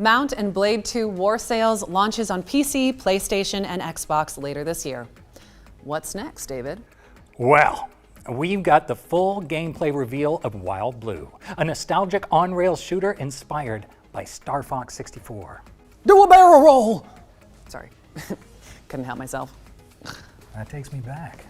Mount and Blade 2 War Sales launches on PC, PlayStation, and Xbox later this year. What's next, David? Well, we've got the full gameplay reveal of Wild Blue, a nostalgic on-rail shooter inspired by Star Fox 64. Do a barrel roll! Sorry, couldn't help myself. That takes me back.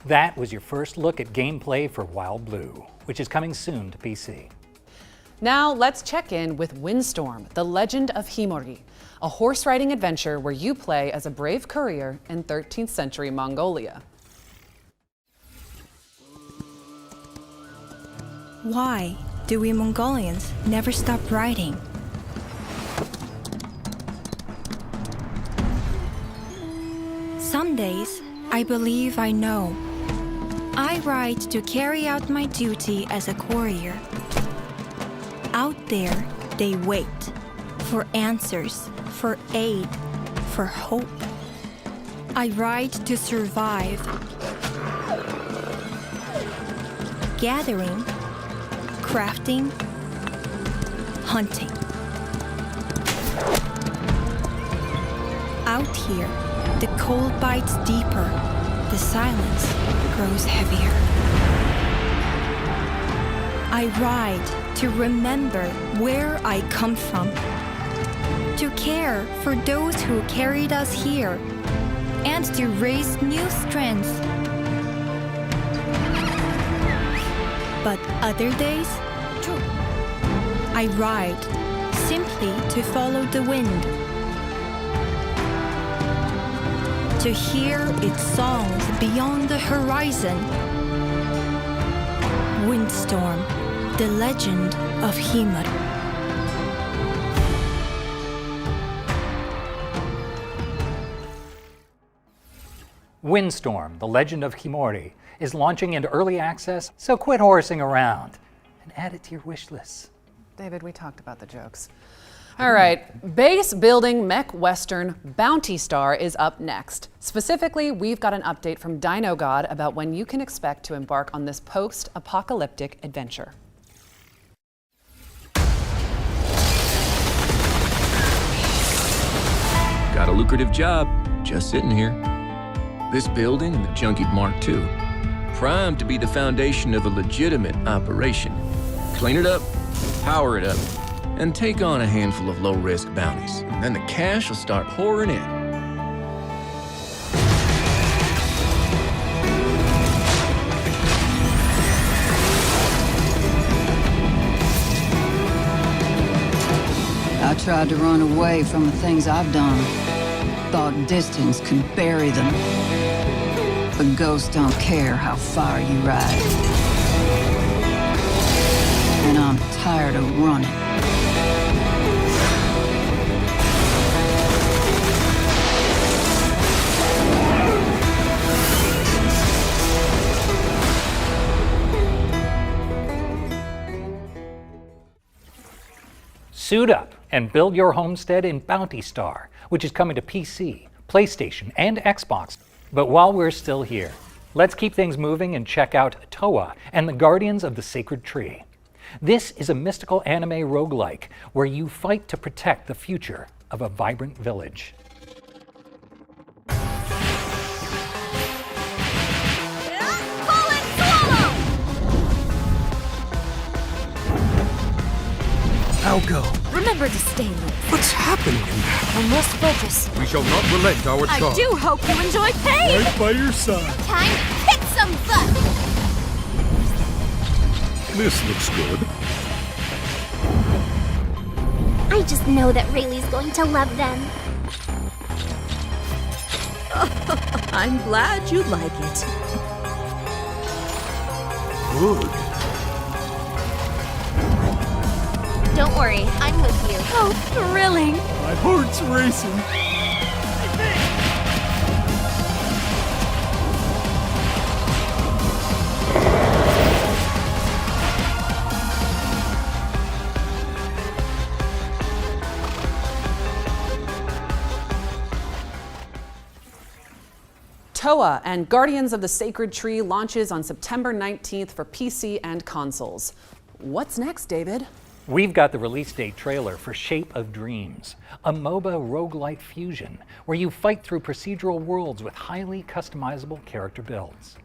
That was your first look at gameplay for Wild Blue, which is coming soon to PC. Now let's check in with Windstorm, the Legend of Himori, a horse-riding adventure where you play as a brave courier in 13th century Mongolia. Why do we Mongolians never stop riding? Some days, I believe I know. I ride to carry out my duty as a courier. Out there, they wait for answers, for aid, for hope. I ride to survive. Gathering, crafting, hunting. Out here, the cold bites deeper, the silence grows heavier. I ride to remember where I come from, to care for those who carried us here, and to raise new strength. But other days, I ride simply to follow the wind, to hear its songs beyond the horizon. Windstorm, the Legend of Himori. Windstorm, the Legend of Himori, is launching into early access, so quit horsing around and add it to your wish list. David, we talked about the jokes. All right, base building mech western Bounty Star is up next. Specifically, we've got an update from Dino God about when you can expect to embark on this post-apocalyptic adventure. Got a lucrative job, just sitting here. This building and the Junkie Mark II, primed to be the foundation of a legitimate operation. Clean it up, power it up, and take on a handful of low-risk bounties. And then the cash will start pouring in. I tried to run away from the things I've done. Thought distance could bury them. But ghosts don't care how far you ride. And I'm tired of running. Suit up and build your homestead in Bounty Star, which is coming to PC, PlayStation, and Xbox. But while we're still here, let's keep things moving and check out Toa and the Guardians of the Sacred Tree. This is a mystical anime roguelike where you fight to protect the future of a vibrant village. now go. Remember to stay low. What's happening in there? I must focus. We shall not relent our I charge. do hope you enjoy pain! Right by your side. Time to kick some butt! This looks good. I just know that Rayleigh's going to love them. I'm glad you like it. Good. Don't worry, I'm with you. Oh, thrilling! My heart's racing. TOA and Guardians of the Sacred Tree launches on September 19th for PC and consoles. What's next, David? We've got the release date trailer for Shape of Dreams, a MOBA roguelite fusion where you fight through procedural worlds with highly customizable character builds.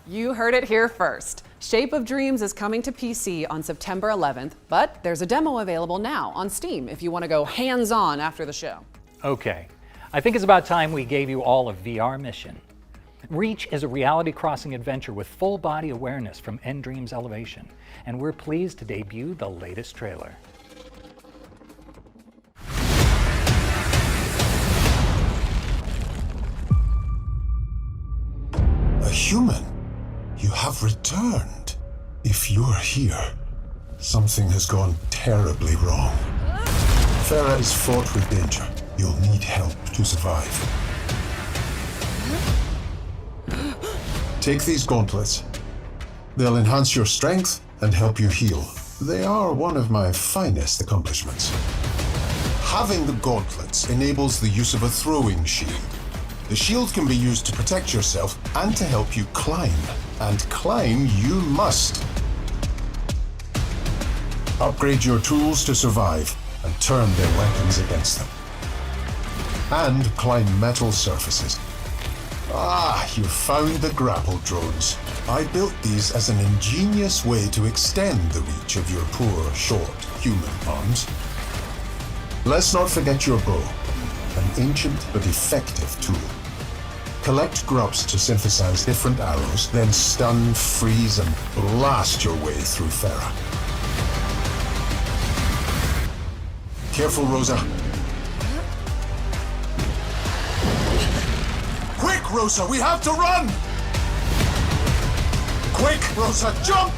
You heard it here first. Shape of Dreams is coming to PC on September 11th, but there's a demo available now on Steam if you want to go hands-on after the show. Okay, I think it's about time we gave you all a VR mission. Reach is a reality-crossing adventure with full body awareness from Endream's Elevation, and we're pleased to debut the latest trailer. A human? You have returned. If you're here, something has gone terribly wrong. Farah is fraught with danger. You'll need help to survive. Take these gauntlets. They'll enhance your strength and help you heal. They are one of my finest accomplishments. Having the gauntlets enables the use of a throwing shield. The shield can be used to protect yourself and to help you climb. And climb you must. Upgrade your tools to survive and turn their weapons against them. And climb metal surfaces. Ah, you found the grapple drones. I built these as an ingenious way to extend the reach of your poor, short human arms. Let's not forget your bow, an ancient but effective tool. Collect grubs to synthesize different arrows, then stun, freeze, and blast your way through Farah. Careful, Rosa. Quick, Rosa, we have to run! Quick, Rosa, jump!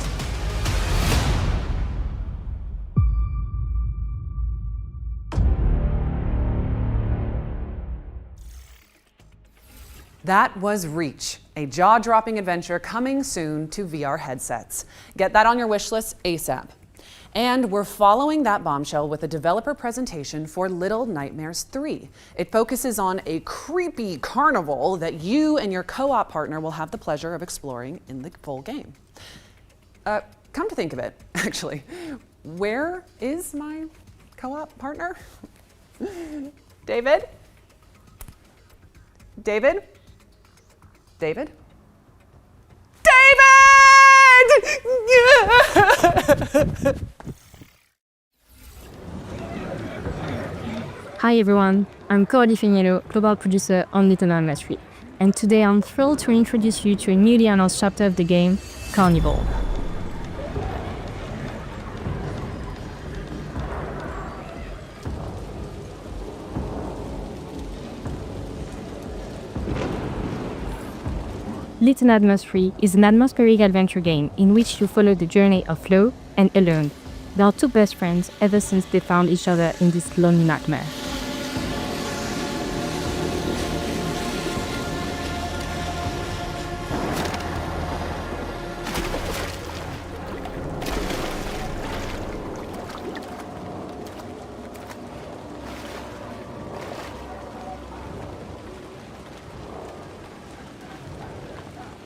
That was Reach, a jaw-dropping adventure coming soon to VR headsets. Get that on your wish list ASAP. And we're following that bombshell with a developer presentation for Little Nightmares 3. It focuses on a creepy carnival that you and your co-op partner will have the pleasure of exploring in the full game. Come to think of it, actually, where is my co-op partner? David? David? David? David! Hi everyone, I'm Coralie Feniello, global producer on Little Nightmares 3, and today I'm thrilled to introduce you to a newly announced chapter of the game, Carnival. Little Nightmares 3 is an atmospheric adventure game in which you follow the journey of Flo and Alone. They are two best friends ever since they found each other in this lonely nightmare.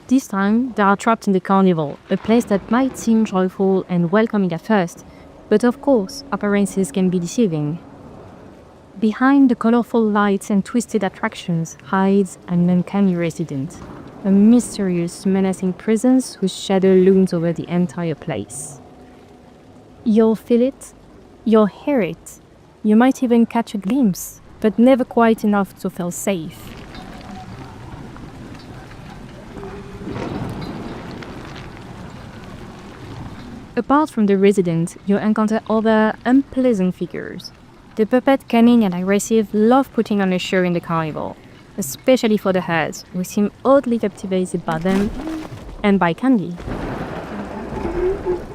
This time, they are trapped in the carnival, a place that might seem joyful and welcoming at first, but of course, appearances can be deceiving. Behind the colorful lights and twisted attractions hides an uncanny resident, a mysterious, menacing presence whose shadow looms over the entire place. You'll feel it, you'll hear it, you might even catch a glimpse, but never quite enough to feel safe. Apart from the resident, you encounter other unpleasant figures. The puppet, cunning and aggressive, love putting on a show in the carnival, especially for the herds, who seem oddly captivated by them and by candy.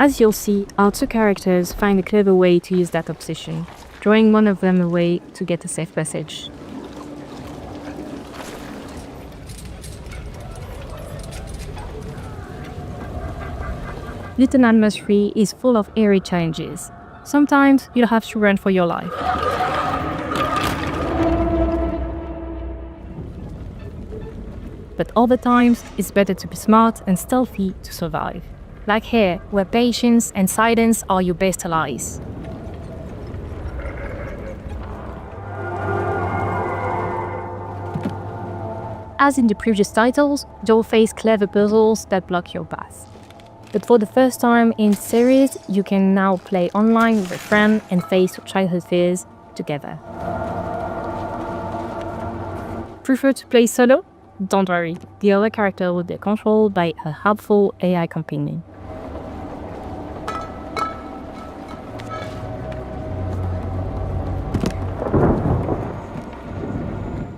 As you'll see, our two characters find a clever way to use that obsession, drawing one of them away to get a safe passage. Little Nightmares 3 is full of eerie challenges. Sometimes you'll have to run for your life. But other times, it's better to be smart and stealthy to survive. Like here, where patience and silence are your best allies. As in the previous titles, you'll face clever puzzles that block your path. But for the first time in the series, you can now play online with a friend and face your childhood fears together. Prefer to play solo? Don't worry, the other character will be controlled by a helpful AI companion.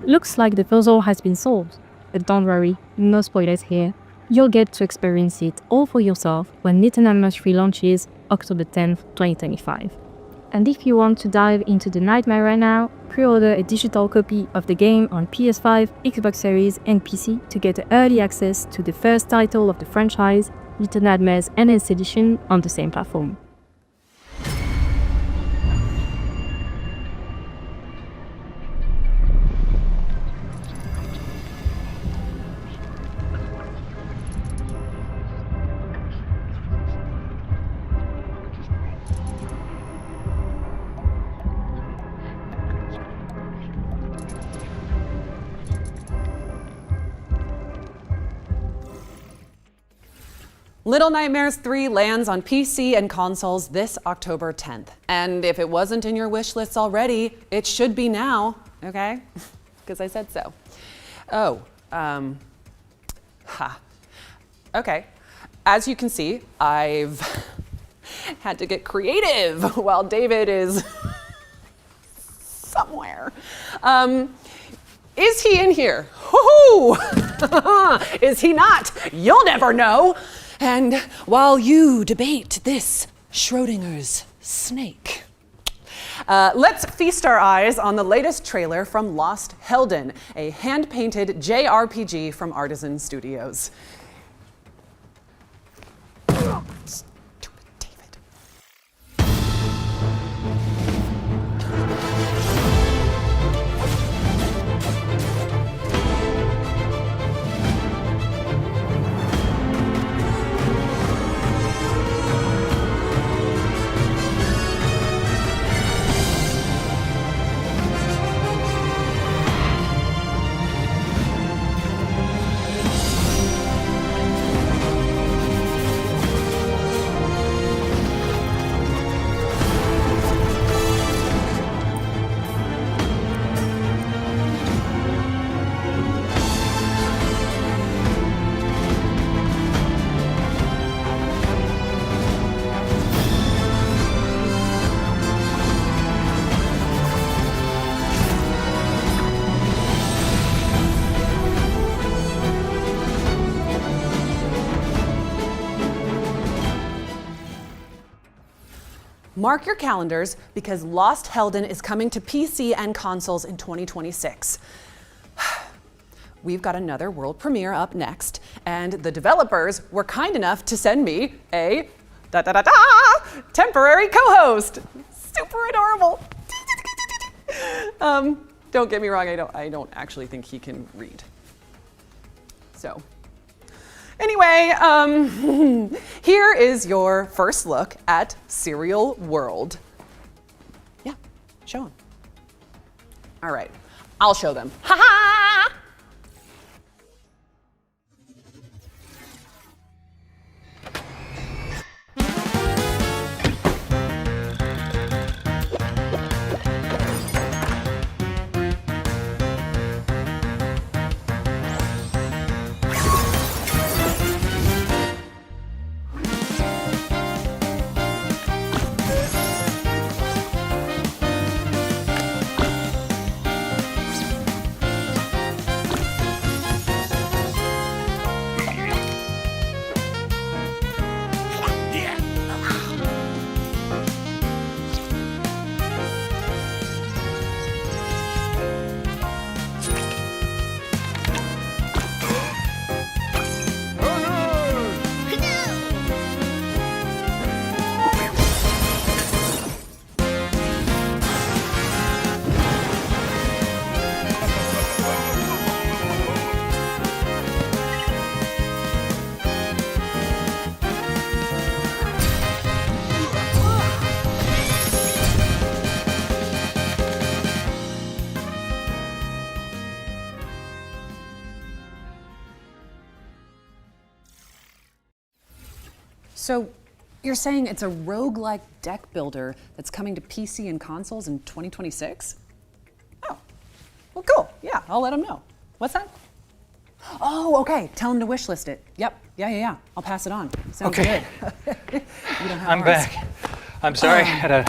Looks like the puzzle has been solved, but don't worry, no spoilers here. You'll get to experience it all for yourself when Little Nightmares 3 launches October 10th, 2025. And if you want to dive into the nightmare right now, pre-order a digital copy of the game on PS5, Xbox Series and PC to get early access to the first title of the franchise, Little Nightmares NS Edition, on the same platform. Little Nightmares 3 lands on PC and consoles this October 10th. And if it wasn't in your wish lists already, it should be now, okay? Because I said so. Okay. As you can see, I've had to get creative while David is somewhere. Is he in here? Woohoo! Is he not? You'll never know. And while you debate this Schrodinger's snake, let's feast our eyes on the latest trailer from Lost Helden, a hand-painted JRPG from Artisan Studios. Mark your calendars because Lost Helden is coming to PC and consoles in 2026. We've got another world premiere up next, and the developers were kind enough to send me a temporary co-host. Super adorable. Don't get me wrong, I don't actually think he can read. So, Anyway, here is your first look at Cereal World. Yeah, show them. All right, I'll show them. Ha ha! So you're saying it's a roguelike deck builder that's coming to PC and consoles in 2026? Oh, well, cool. Yeah, I'll let them know. What's that? Oh, okay. Tell them to wishlist it. Yep. Yeah. I'll pass it on. Sounds Okay. good. You don't have I'm ours. back. I'm sorry, I had an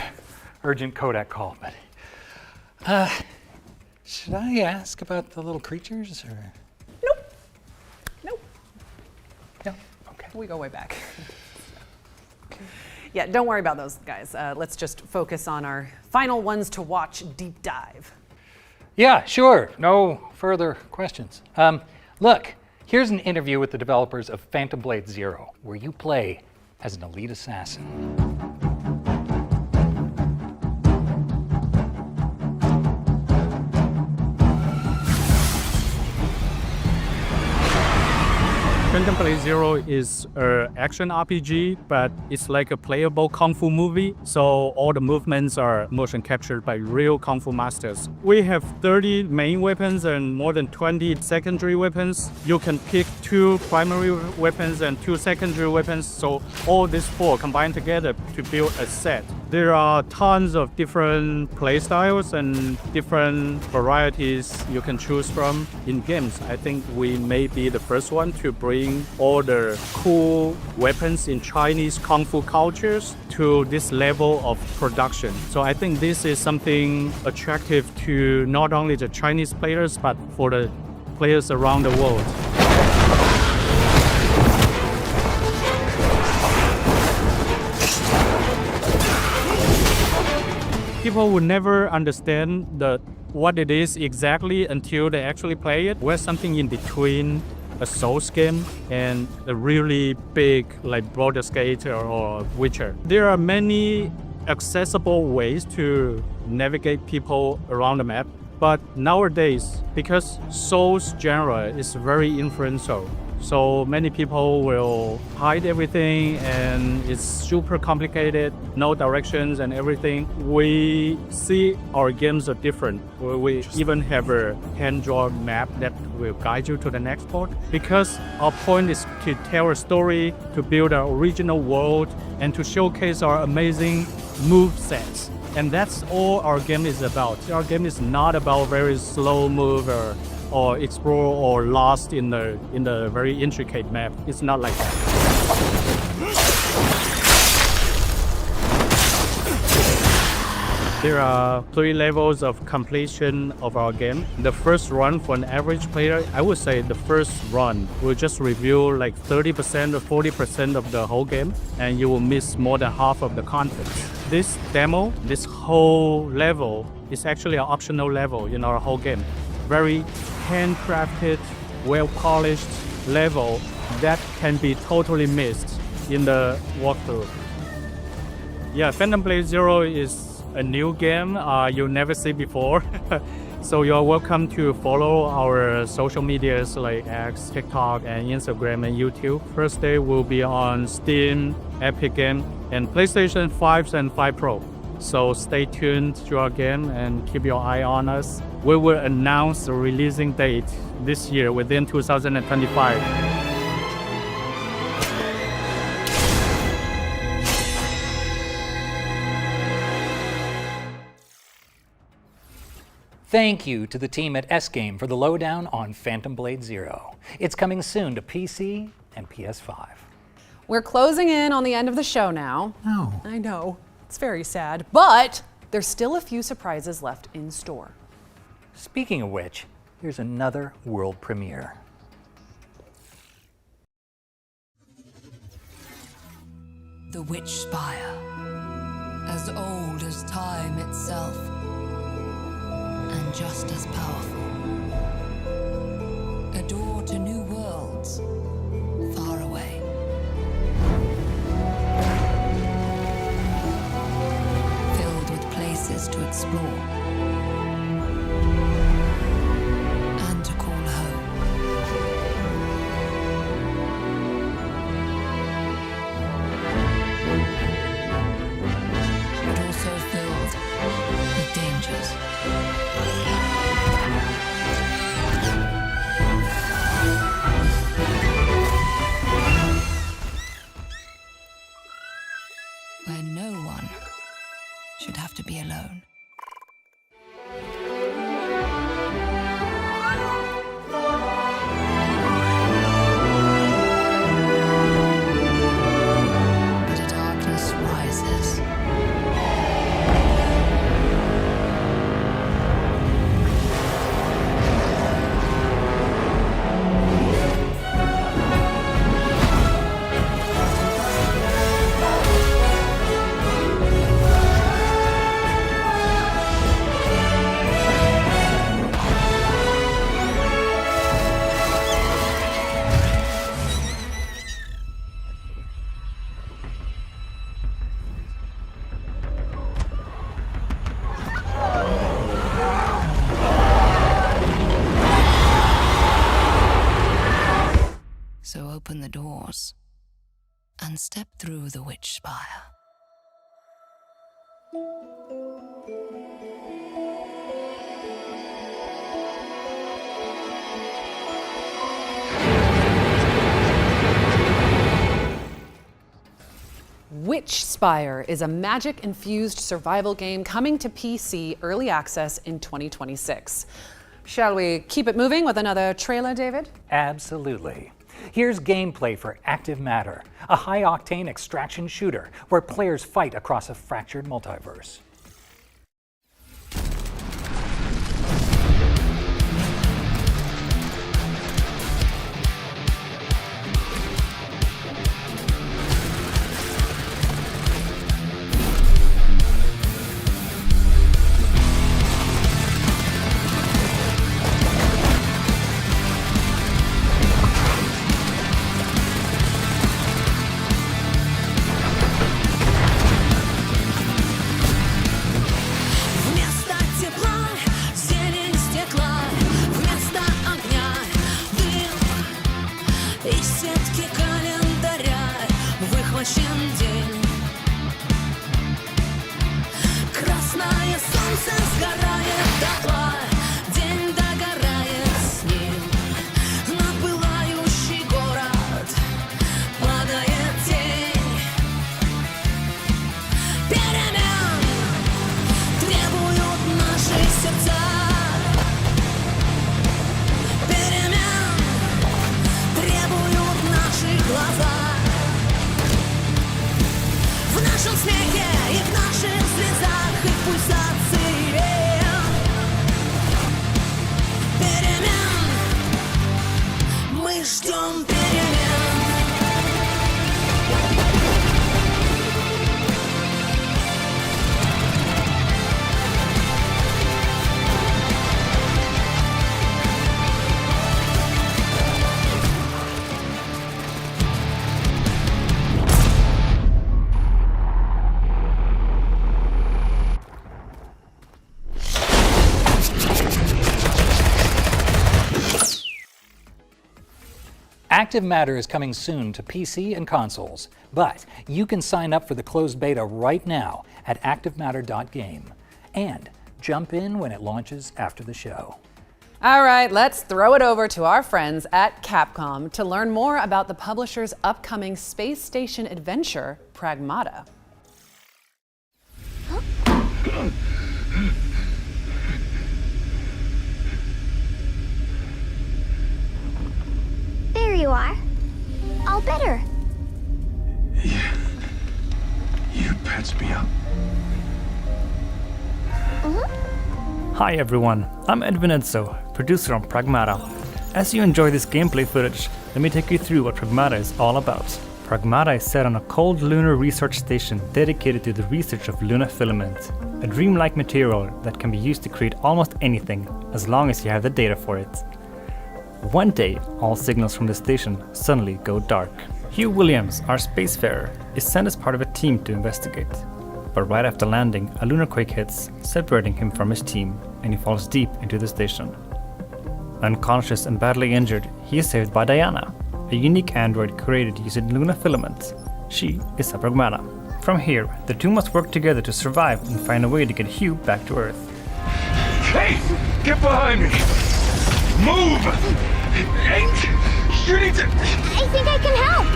urgent Kodak call, but should I ask about the little creatures or? Nope. Yeah. Okay. We go way back. Yeah, don't worry about those guys. Let's just focus on our final ones to watch deep dive. Yeah, sure. No further questions. Look, here's an interview with the developers of Phantom Blade Zero, where you play as an elite assassin. Phantom Blade Zero is an action RPG, but it's like a playable kung fu movie, so all the movements are motion captured by real kung fu masters. We have 30 main weapons and more than 20 secondary weapons. You can pick 2 primary weapons and 2 secondary weapons, so all these 4 combined together to build a set. There are tons of different play styles and different varieties you can choose from in games. I think we may be the first one to bring all the cool weapons in Chinese kung fu cultures to this level of production. So I think this is something attractive to not only the Chinese players, but for the players around the world. People will never understand what it is exactly until they actually play it. We're something in between a Souls game and a really big like Baldur's Gate or Witcher. There are many accessible ways to navigate people around the map, but nowadays, because Souls genre is very influential, so many people will hide everything and it's super complicated, no directions and everything. We see our games are different. We even have a hand-drawn map that will guide you to the next port. Because our point is to tell a story, to build an original world, and to showcase our amazing move sets. And that's all our game is about. Our game is not about very slow move or explore or lost in the very intricate map. It's not like that. There are 3 levels of completion of our game. The first run for an average player, I would say the first run will just review like 30% or 40% of the whole game, and you will miss more than half of the content. This demo, this whole level, is actually an optional level in our whole game. Very handcrafted, well-polished level that can be totally missed in the walkthrough. Yeah, Phantom Blade Zero is a new game you'll never see before. So you're welcome to follow our social medias like X, TikTok, and Instagram and YouTube. First day will be on Steam, Epic Game, and PlayStation 5 and 5 Pro. So stay tuned to our game and keep your eye on us. We will announce the releasing date this year within 2025. Thank you to the team at S-Game for the lowdown on Phantom Blade Zero. It's coming soon to PC and PS5. We're closing in on the end of the show now. No. I know, it's very sad, but there's still a few surprises left in store. Speaking of which, here's another world premiere. The Witch Spire, as old as time itself, and just as powerful. A door to new worlds, far away. Filled with places to explore and to call home. But also filled with dangers. Where no one should have to be alone. But a darkness rises. So open the doors and step through the Witch Spire. Witch Spire is a magic-infused survival game coming to PC early access in 2026. Shall we keep it moving with another trailer, David? Absolutely. Here's gameplay for Active Matter, a high-octane extraction shooter where players fight across a fractured multiverse. Active Matter is coming soon to PC and consoles, but you can sign up for the closed beta right now at activematter.game and jump in when it launches after the show. All right, let's throw it over to our friends at Capcom to learn more about the publisher's upcoming space station adventure, Pragmata. There you are. All better. You patched me up. Hi everyone, I'm Edwin Edzo, producer on Pragmata. As you enjoy this gameplay footage, let me take you through what Pragmata is all about. Pragmata is set on a cold lunar research station dedicated to the research of lunar filament, a dreamlike material that can be used to create almost anything, as long as you have the data for it. One day, all signals from the station suddenly go dark. Hugh Williams, our spacefarer, is sent as part of a team to investigate. But right after landing, a lunar quake hits, separating him from his team, and he falls deep into the station. Unconscious and badly injured, he is saved by Diana, a unique android created using lunar filament. She is a Pragmata. From here, the two must work together to survive and find a way to get Hugh back to Earth. Hey! Get behind me! Move! Hey! You need to... I think I can help!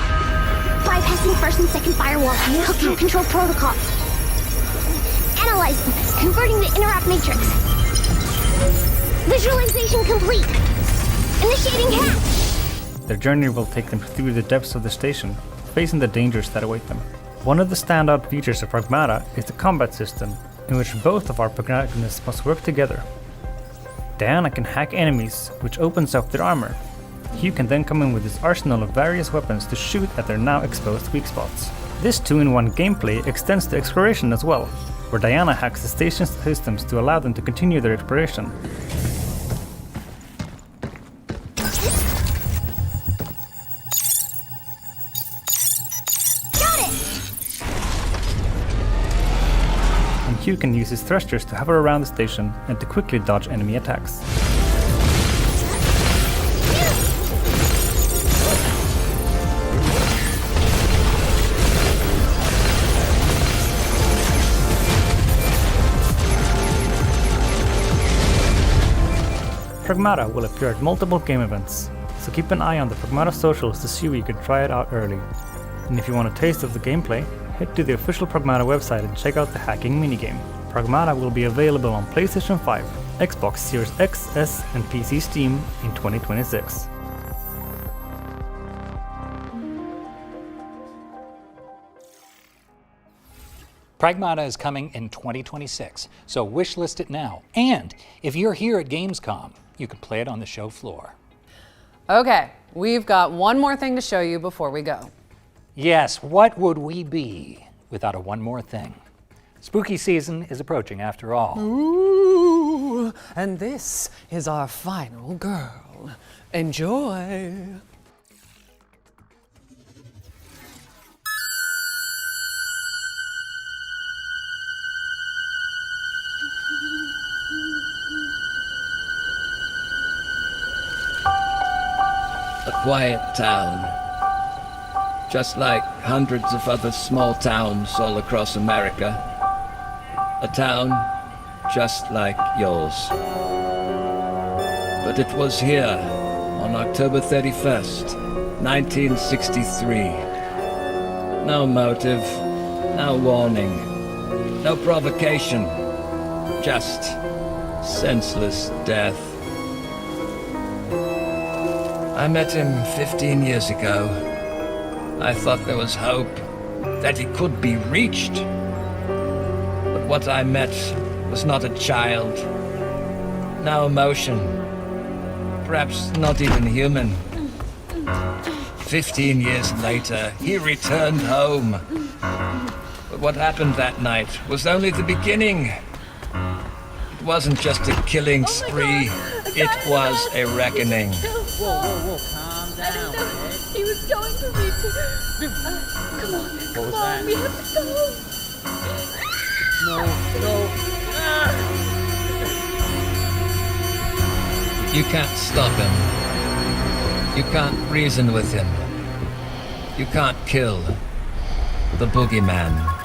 Bypassing first and second firewall, hooking control protocols. Analyze them, converting the interrupt matrix. Visualization complete. Initiating hatch. Their journey will take them through the depths of the station, facing the dangers that await them. One of the standout features of Pragmata is the combat system, in which both of our protagonists must work together. Diana can hack enemies, which opens up their armor. Hugh can then come in with his arsenal of various weapons to shoot at their now exposed weak spots. This 2-in-1 gameplay extends to exploration as well, where Diana hacks the station's systems to allow them to continue their exploration. Got it! And Hugh can use his thrusters to hover around the station and to quickly dodge enemy attacks. Pragmata will appear at multiple game events, so keep an eye on the Pragmata socials to see where you can try it out early. And if you want a taste of the gameplay, head to the official Pragmata website and check out the hacking minigame. Pragmata will be available on PlayStation 5, Xbox Series X, S, and PC Steam in 2026. Pragmata is coming in 2026, so wishlist it now. And if you're here at Gamescom, you can play it on the show floor. Okay, we've got one more thing to show you before we go. Yes, what would we be without a one more thing? Spooky season is approaching after all. Ooh, and this is our final girl. Enjoy. A quiet town. Just like hundreds of other small towns all across America. A town just like yours. But it was here, on October 31st, 1963. No motive, no warning, no provocation, just senseless death. I met him 15 years ago. I thought there was hope, that he could be reached. But what I met was not a child. No emotion. Perhaps not even human. 15 years later, he returned home. But what happened that night was only the beginning. It wasn't just a killing spree. It was a reckoning. Whoa, calm down. He was going to reach it. Come on, we have to go. No. You can't stop him. You can't reason with him. You can't kill the boogeyman.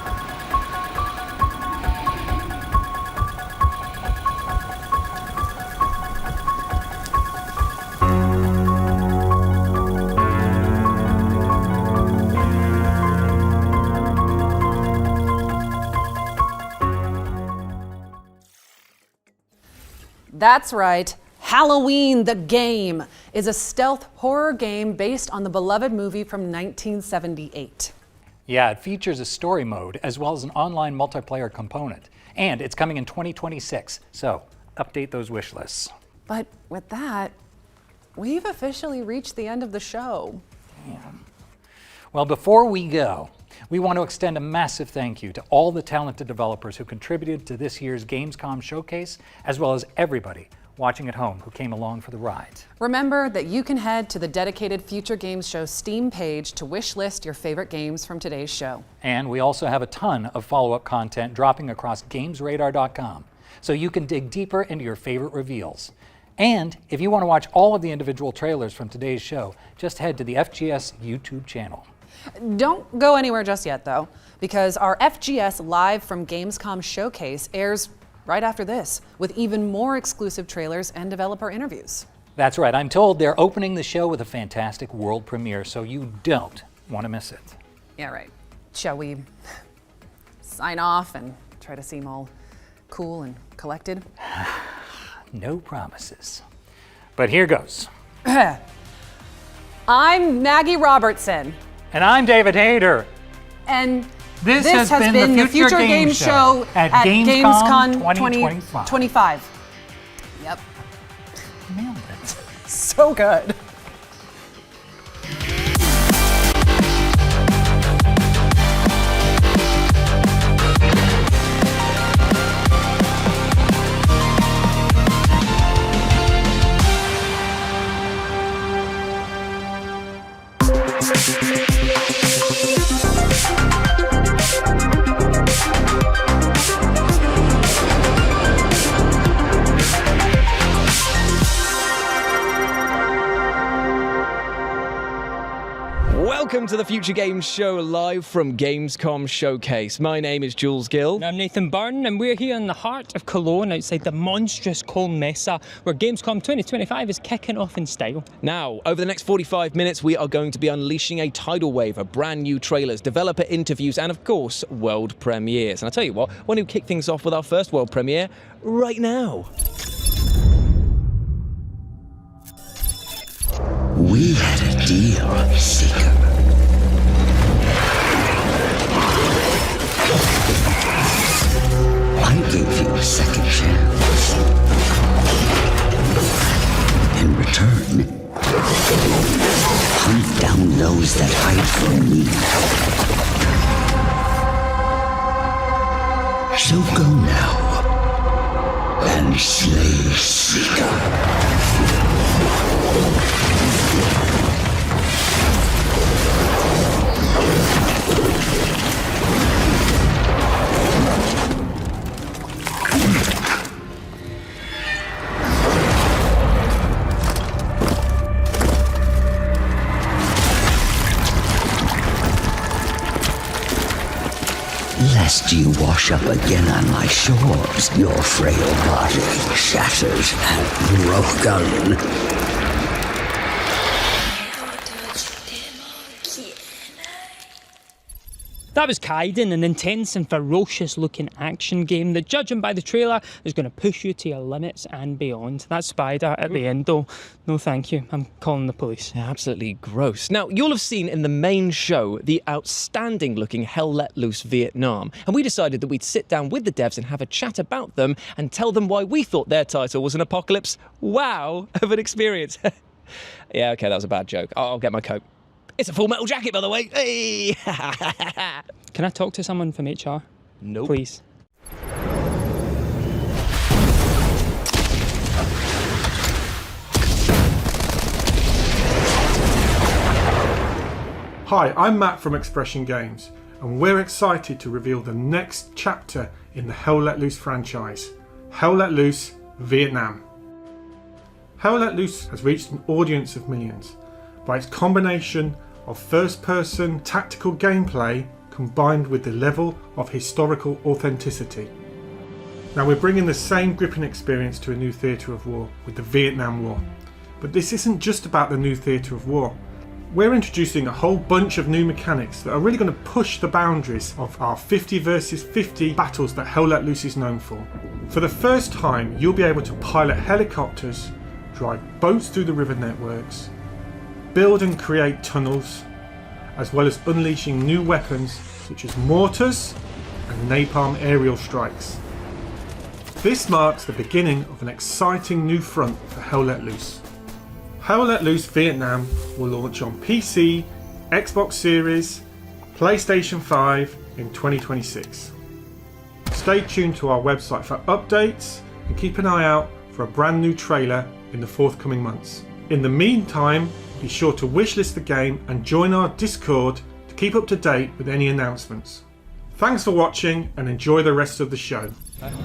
That's right. Halloween the Game is a stealth horror game based on the beloved movie from 1978. Yeah, it features a story mode as well as an online multiplayer component. And it's coming in 2026, so update those wish lists. But with that, we've officially reached the end of the show. Damn. Well, before we go, we want to extend a massive thank you to all the talented developers who contributed to this year's Gamescom showcase, as well as everybody watching at home who came along for the ride. Remember that you can head to the dedicated Future Games Show Steam page to wish list your favorite games from today's show. And we also have a ton of follow-up content dropping across gamesradar.com, so you can dig deeper into your favorite reveals. And if you want to watch all of the individual trailers from today's show, just head to the FGS YouTube channel. Don't go anywhere just yet, though, because our FGS Live from Gamescom showcase airs right after this, with even more exclusive trailers and developer interviews. That's right. I'm told they're opening the show with a fantastic world premiere, so you don't want to miss it. Yeah, right. Shall we sign off and try to seem all cool and collected? No promises. But here goes. I'm Maggie Robertson. And I'm David Hayter. And this has been the Future Games Show at Gamescom 2025. Yep. Nailed it. So good. Welcome to the Future Games Show live from Gamescom Showcase. My name is Jules Gill. And I'm Nathan Byrne, and we're here in the heart of Cologne outside the monstrous Cologne Messe, where Gamescom 2025 is kicking off in style. Now, over the next 45 minutes, we are going to be unleashing a tidal wave of brand new trailers, developer interviews, and of course, world premieres. And I'll tell you what, why don't we kick things off with our first world premiere right now? We had a deal, Seeker. I gave you a second chance. In return, hunt down those that hide from me. So go now and slay Seeker. Lest you wash up again on my shores, your frail body shatters and broken. That was Kaiden, an intense and ferocious looking action game that, judging by the trailer, is going to push you to your limits and beyond. That spider at the end though, no thank you, I'm calling the police. Yeah, absolutely gross. Now, you'll have seen in the main show the outstanding looking Hell Let Loose Vietnam, and we decided that we'd sit down with the devs and have a chat about them and tell them why we thought their title was an apocalypse wow of an experience. Yeah, okay, that was a bad joke. I'll get my coat. It's a Full Metal Jacket, by the way. Hey! Can I talk to someone from HR? Nope. Please. Hi, I'm Matt from Expression Games, and we're excited to reveal the next chapter in the Hell Let Loose franchise, Hell Let Loose Vietnam. Hell Let Loose has reached an audience of millions, by its combination of first-person tactical gameplay combined with the level of historical authenticity. Now we're bringing the same gripping experience to a new theatre of war with the Vietnam War. But this isn't just about the new theatre of war. We're introducing a whole bunch of new mechanics that are really going to push the boundaries of our 50 versus 50 battles that Hell Let Loose is known for. For the first time, you'll be able to pilot helicopters, drive boats through the river networks, build and create tunnels, as well as unleashing new weapons such as mortars and napalm aerial strikes. This marks the beginning of an exciting new front for Hell Let Loose. Hell Let Loose Vietnam will launch on PC, Xbox Series, PlayStation 5 in 2026. Stay tuned to our website for updates and keep an eye out for a brand new trailer in the forthcoming months. In the meantime, be sure to wishlist the game and join our Discord to keep up to date with any announcements. Thanks for watching and enjoy the rest of the show.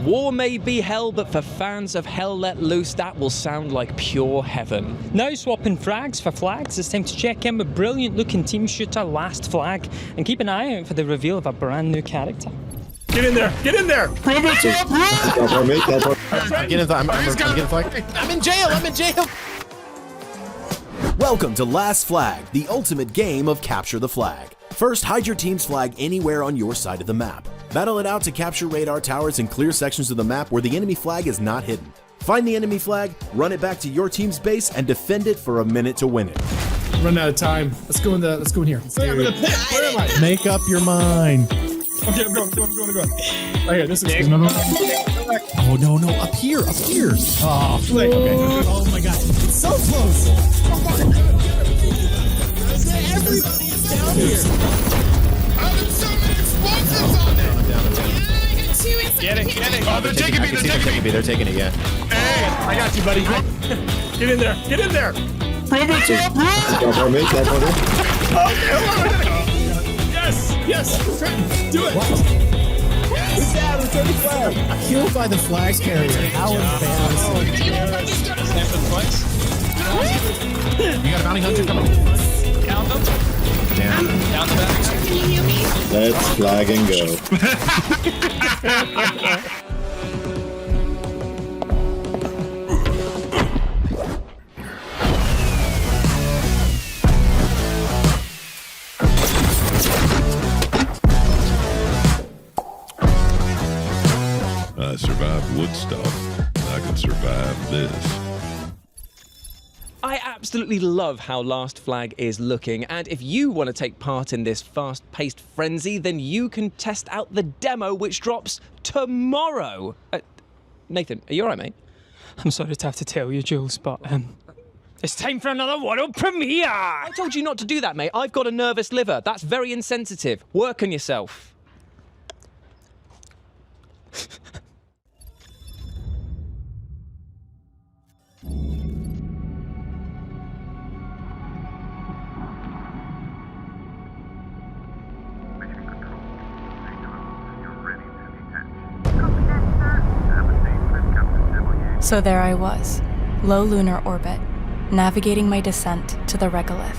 War may be hell, but for fans of Hell Let Loose, that will sound like pure heaven. Now swapping frags for flags, it's time to check in with brilliant looking team shooter Last Flag and keep an eye out for the reveal of a brand new character. Get in there! Get in there! Prove it to I'm getting flag. I'm in jail! I'm in jail! Welcome to Last Flag, the ultimate game of capture the flag. First, hide your team's flag anywhere on your side of the map. Battle it out to capture radar towers and clear sections of the map where the enemy flag is not hidden. Find the enemy flag, run it back to your team's base, and defend it for a minute to win it. Run out of time. Let's go in here. I'm in the pit. Where am I? Make up your mind. Okay, I'm going. Right here, this is no. Oh no, up here. Oh, okay. Oh my god, it's so close. Everybody is down here. Having so many explosives on it! I'm down. Get it! Oh, they're taking me! They're taking it, yeah. Hey, I got you, buddy. Get in there! Prove it to Yes! Trenton, do it! Who's down? Return the flag! Killed by the flag carrier. How embarrassing. You got a bounty hunter coming. Count them. Down the back. Can you hear me? Let's flag and go. I survived Woodstock. I can survive this. I absolutely love how Last Flag is looking, and if you want to take part in this fast-paced frenzy, then you can test out the demo which drops tomorrow. Nathan, are you alright, mate? I'm sorry to have to tell you, Jules, but it's time for another world premiere! I told you not to do that, mate. I've got a nervous liver. That's very insensitive. Work on yourself. So there I was, low lunar orbit, navigating my descent to the regolith.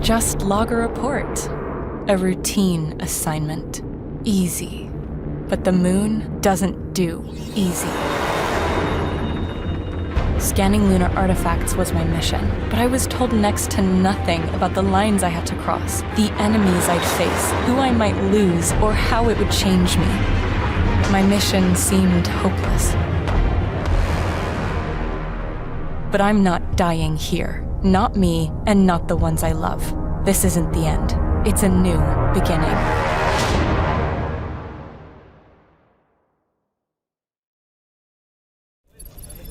Just log a report. A routine assignment. Easy. But the moon doesn't do easy. Scanning lunar artifacts was my mission, but I was told next to nothing about the lines I had to cross, the enemies I'd face, who I might lose, or how it would change me. My mission seemed hopeless. But I'm not dying here. Not me, and not the ones I love. This isn't the end. It's a new beginning.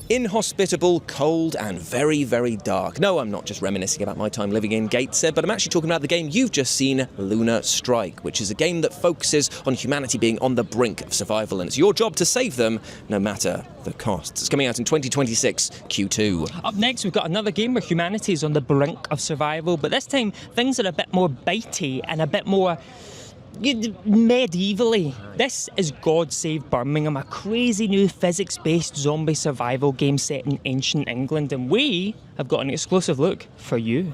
Inhospitable, cold, and very, very dark. No, I'm not just reminiscing about my time living in Gateshead, but I'm actually talking about the game you've just seen, Lunar Strike, which is a game that focuses on humanity being on the brink of survival, and it's your job to save them, no matter the costs. It's coming out in 2026, Q2. Up next, we've got another game where humanity is on the brink of survival, but this time, things are a bit more bitey and a bit more medievally. This is God Save Birmingham, a crazy new physics-based zombie survival game set in ancient England, and we have got an exclusive look for you.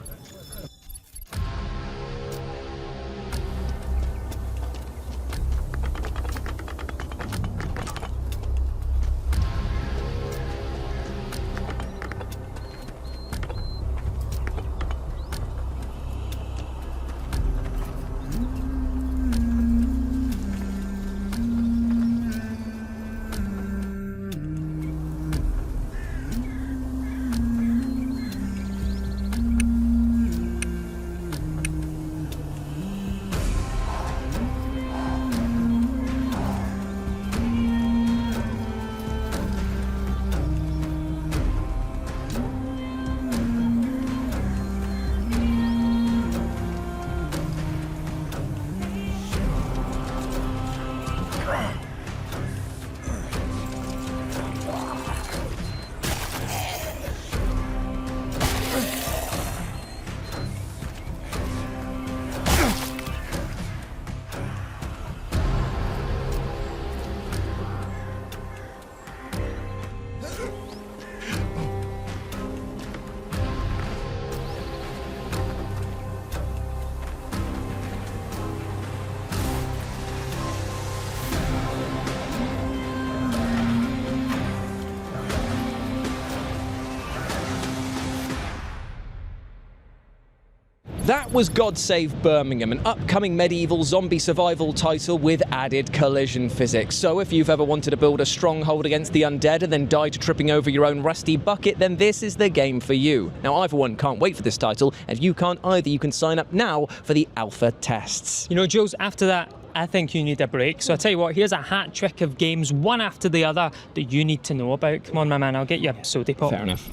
That was God Save Birmingham, an upcoming medieval zombie survival title with added collision physics. So if you've ever wanted to build a stronghold against the undead and then die to tripping over your own rusty bucket, then this is the game for you. Now, I, for one, can't wait for this title, and if you can't either, you can sign up now for the alpha tests. You know, Jules, after that, I think you need a break. So I tell you what, here's a hat trick of games, one after the other, that you need to know about. Come on, my man, I'll get you a soda pop. Fair enough.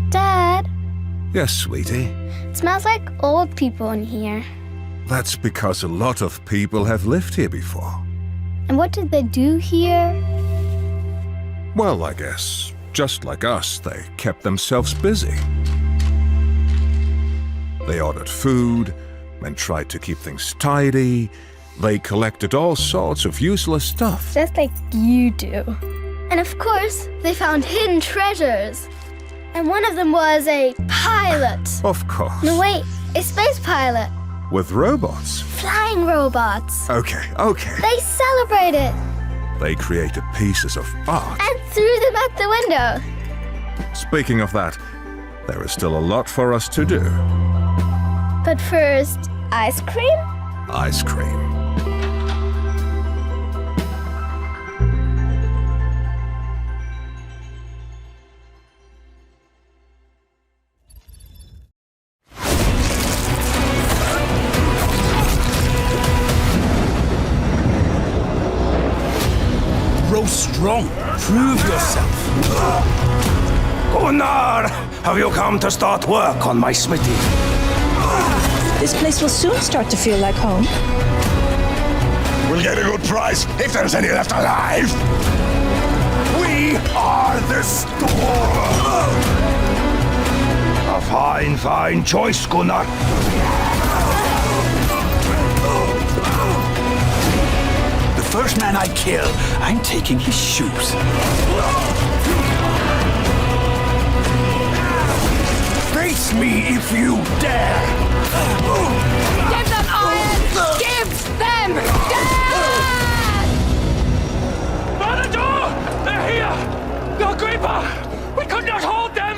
Dad, Yes, sweetie. it smells like old people in here. That's because a lot of people have lived here before. And what did they do here? Well, I guess, just like us, they kept themselves busy. They ordered food and tried to keep things tidy. They collected all sorts of useless stuff. Just like you do. And of course, they found hidden treasures. And one of them was a pilot. Of course. No, wait, a space pilot. With robots. Flying robots. Okay. They celebrated They created pieces of art. and threw them out the window. Speaking of that, there is still a lot for us to do. But first, ice cream? Ice cream. Grow strong. Prove yourself. Gunnar, have you come to start work on my smithy? This place will soon start to feel like home. We'll get a good price if there's any left alive. We are the store. A fine choice, Gunnar. The first man I kill, I'm taking his shoes. Face me if you dare. Give them iron! Give them death! Votto! They're here! The Agrippa! We could not hold them!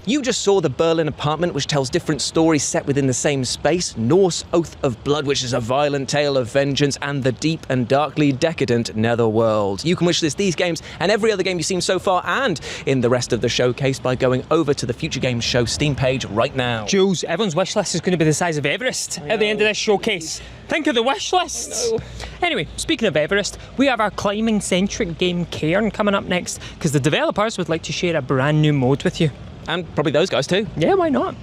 You just saw the Berlin apartment, which tells different stories set within the same space, Norse Oath of Blood, which is a violent tale of vengeance, and the deep and darkly decadent Netherworld. You can wishlist these games and every other game you've seen so far and in the rest of the showcase by going over to the Future Games Show Steam page right now. Jules, everyone's wish list is going to be the size of Everest at the end of this showcase. Think of the wish lists. Anyway, speaking of Everest, we have our climbing-centric game Cairn coming up next because the developers would like to share a brand new mode with you. And probably those guys too. Yeah, why not?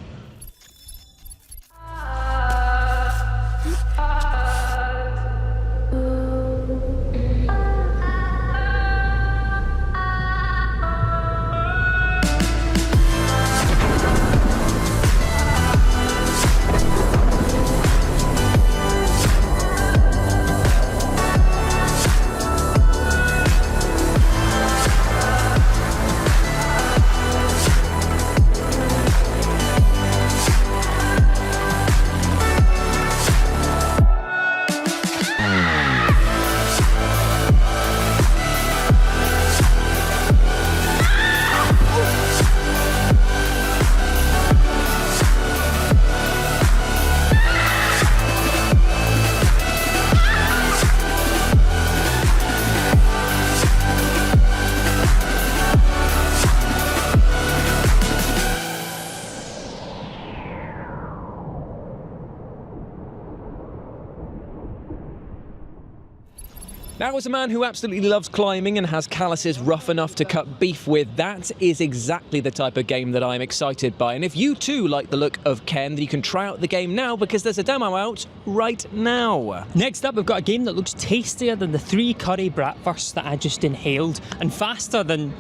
That was a man who absolutely loves climbing and has calluses rough enough to cut beef with. That is exactly the type of game that I'm excited by. And if you too like the look of Ken, then you can try out the game now because there's a demo out right now. Next up, we've got a game that looks tastier than the 3 curry bratwursts that I just inhaled and faster than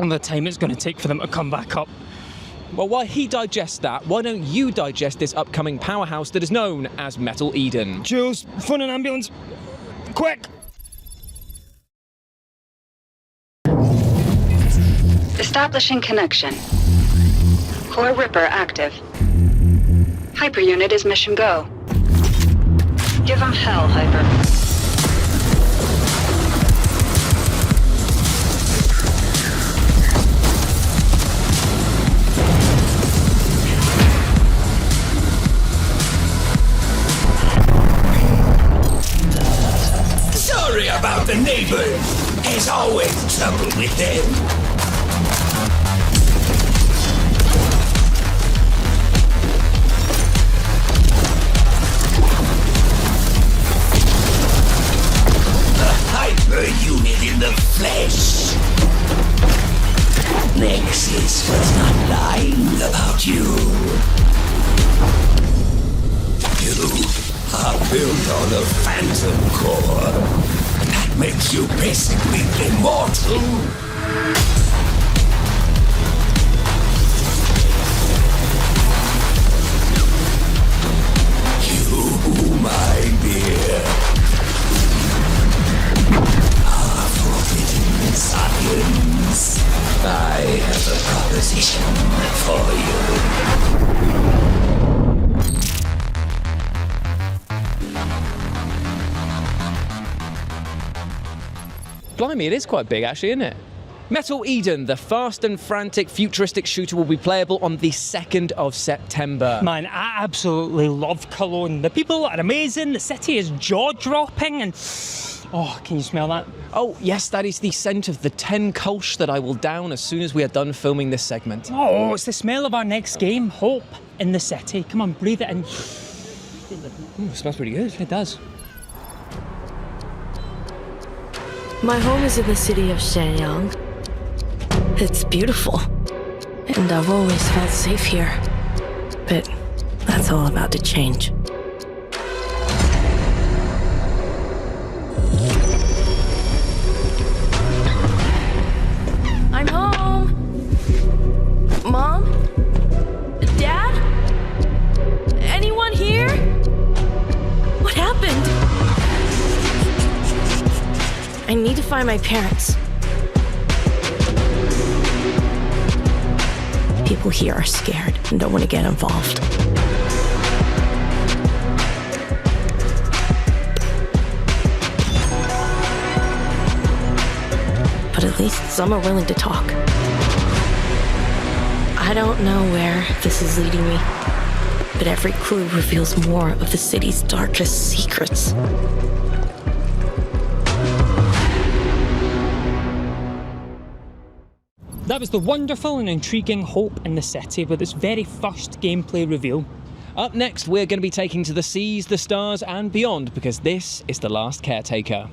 the time it's going to take for them to come back up. Well, while he digests that, why don't you digest this upcoming powerhouse that is known as Metal Eden? Jules, phone an ambulance. Quick! Establishing connection. Core Ripper active. Hyper unit is mission go. Give him hell, Hyper. Sorry about the neighbors. There's always trouble with them. Unit in the flesh. Nexus was not lying about you. You are built on a phantom core. That makes you basically immortal. You, my dear, science. I have a proposition for you. Blimey, it is quite big actually, isn't it? Metal Eden, the fast and frantic futuristic shooter, will be playable on the 2nd of September. Man, I absolutely love Cologne. The people are amazing, the city is jaw-dropping, and oh, can you smell that? Oh, yes, that is the scent of the 10 Kolsch that I will down as soon as we are done filming this segment. Oh, it's the smell of our next game, Hope, in the city. Come on, breathe it in. It smells pretty good. It does. My home is in the city of Shenyang. It's beautiful, and I've always felt safe here. But that's all about to change. I'm home! Mom? Dad? Anyone here? What happened? I need to find my parents. People here are scared and don't want to get involved. But at least some are willing to talk. I don't know where this is leading me, but every clue reveals more of the city's darkest secrets. That was the wonderful and intriguing Hope in the City with its very first gameplay reveal. Up next, we're going to be taking to the seas, the stars, and beyond, because this is The Last Caretaker.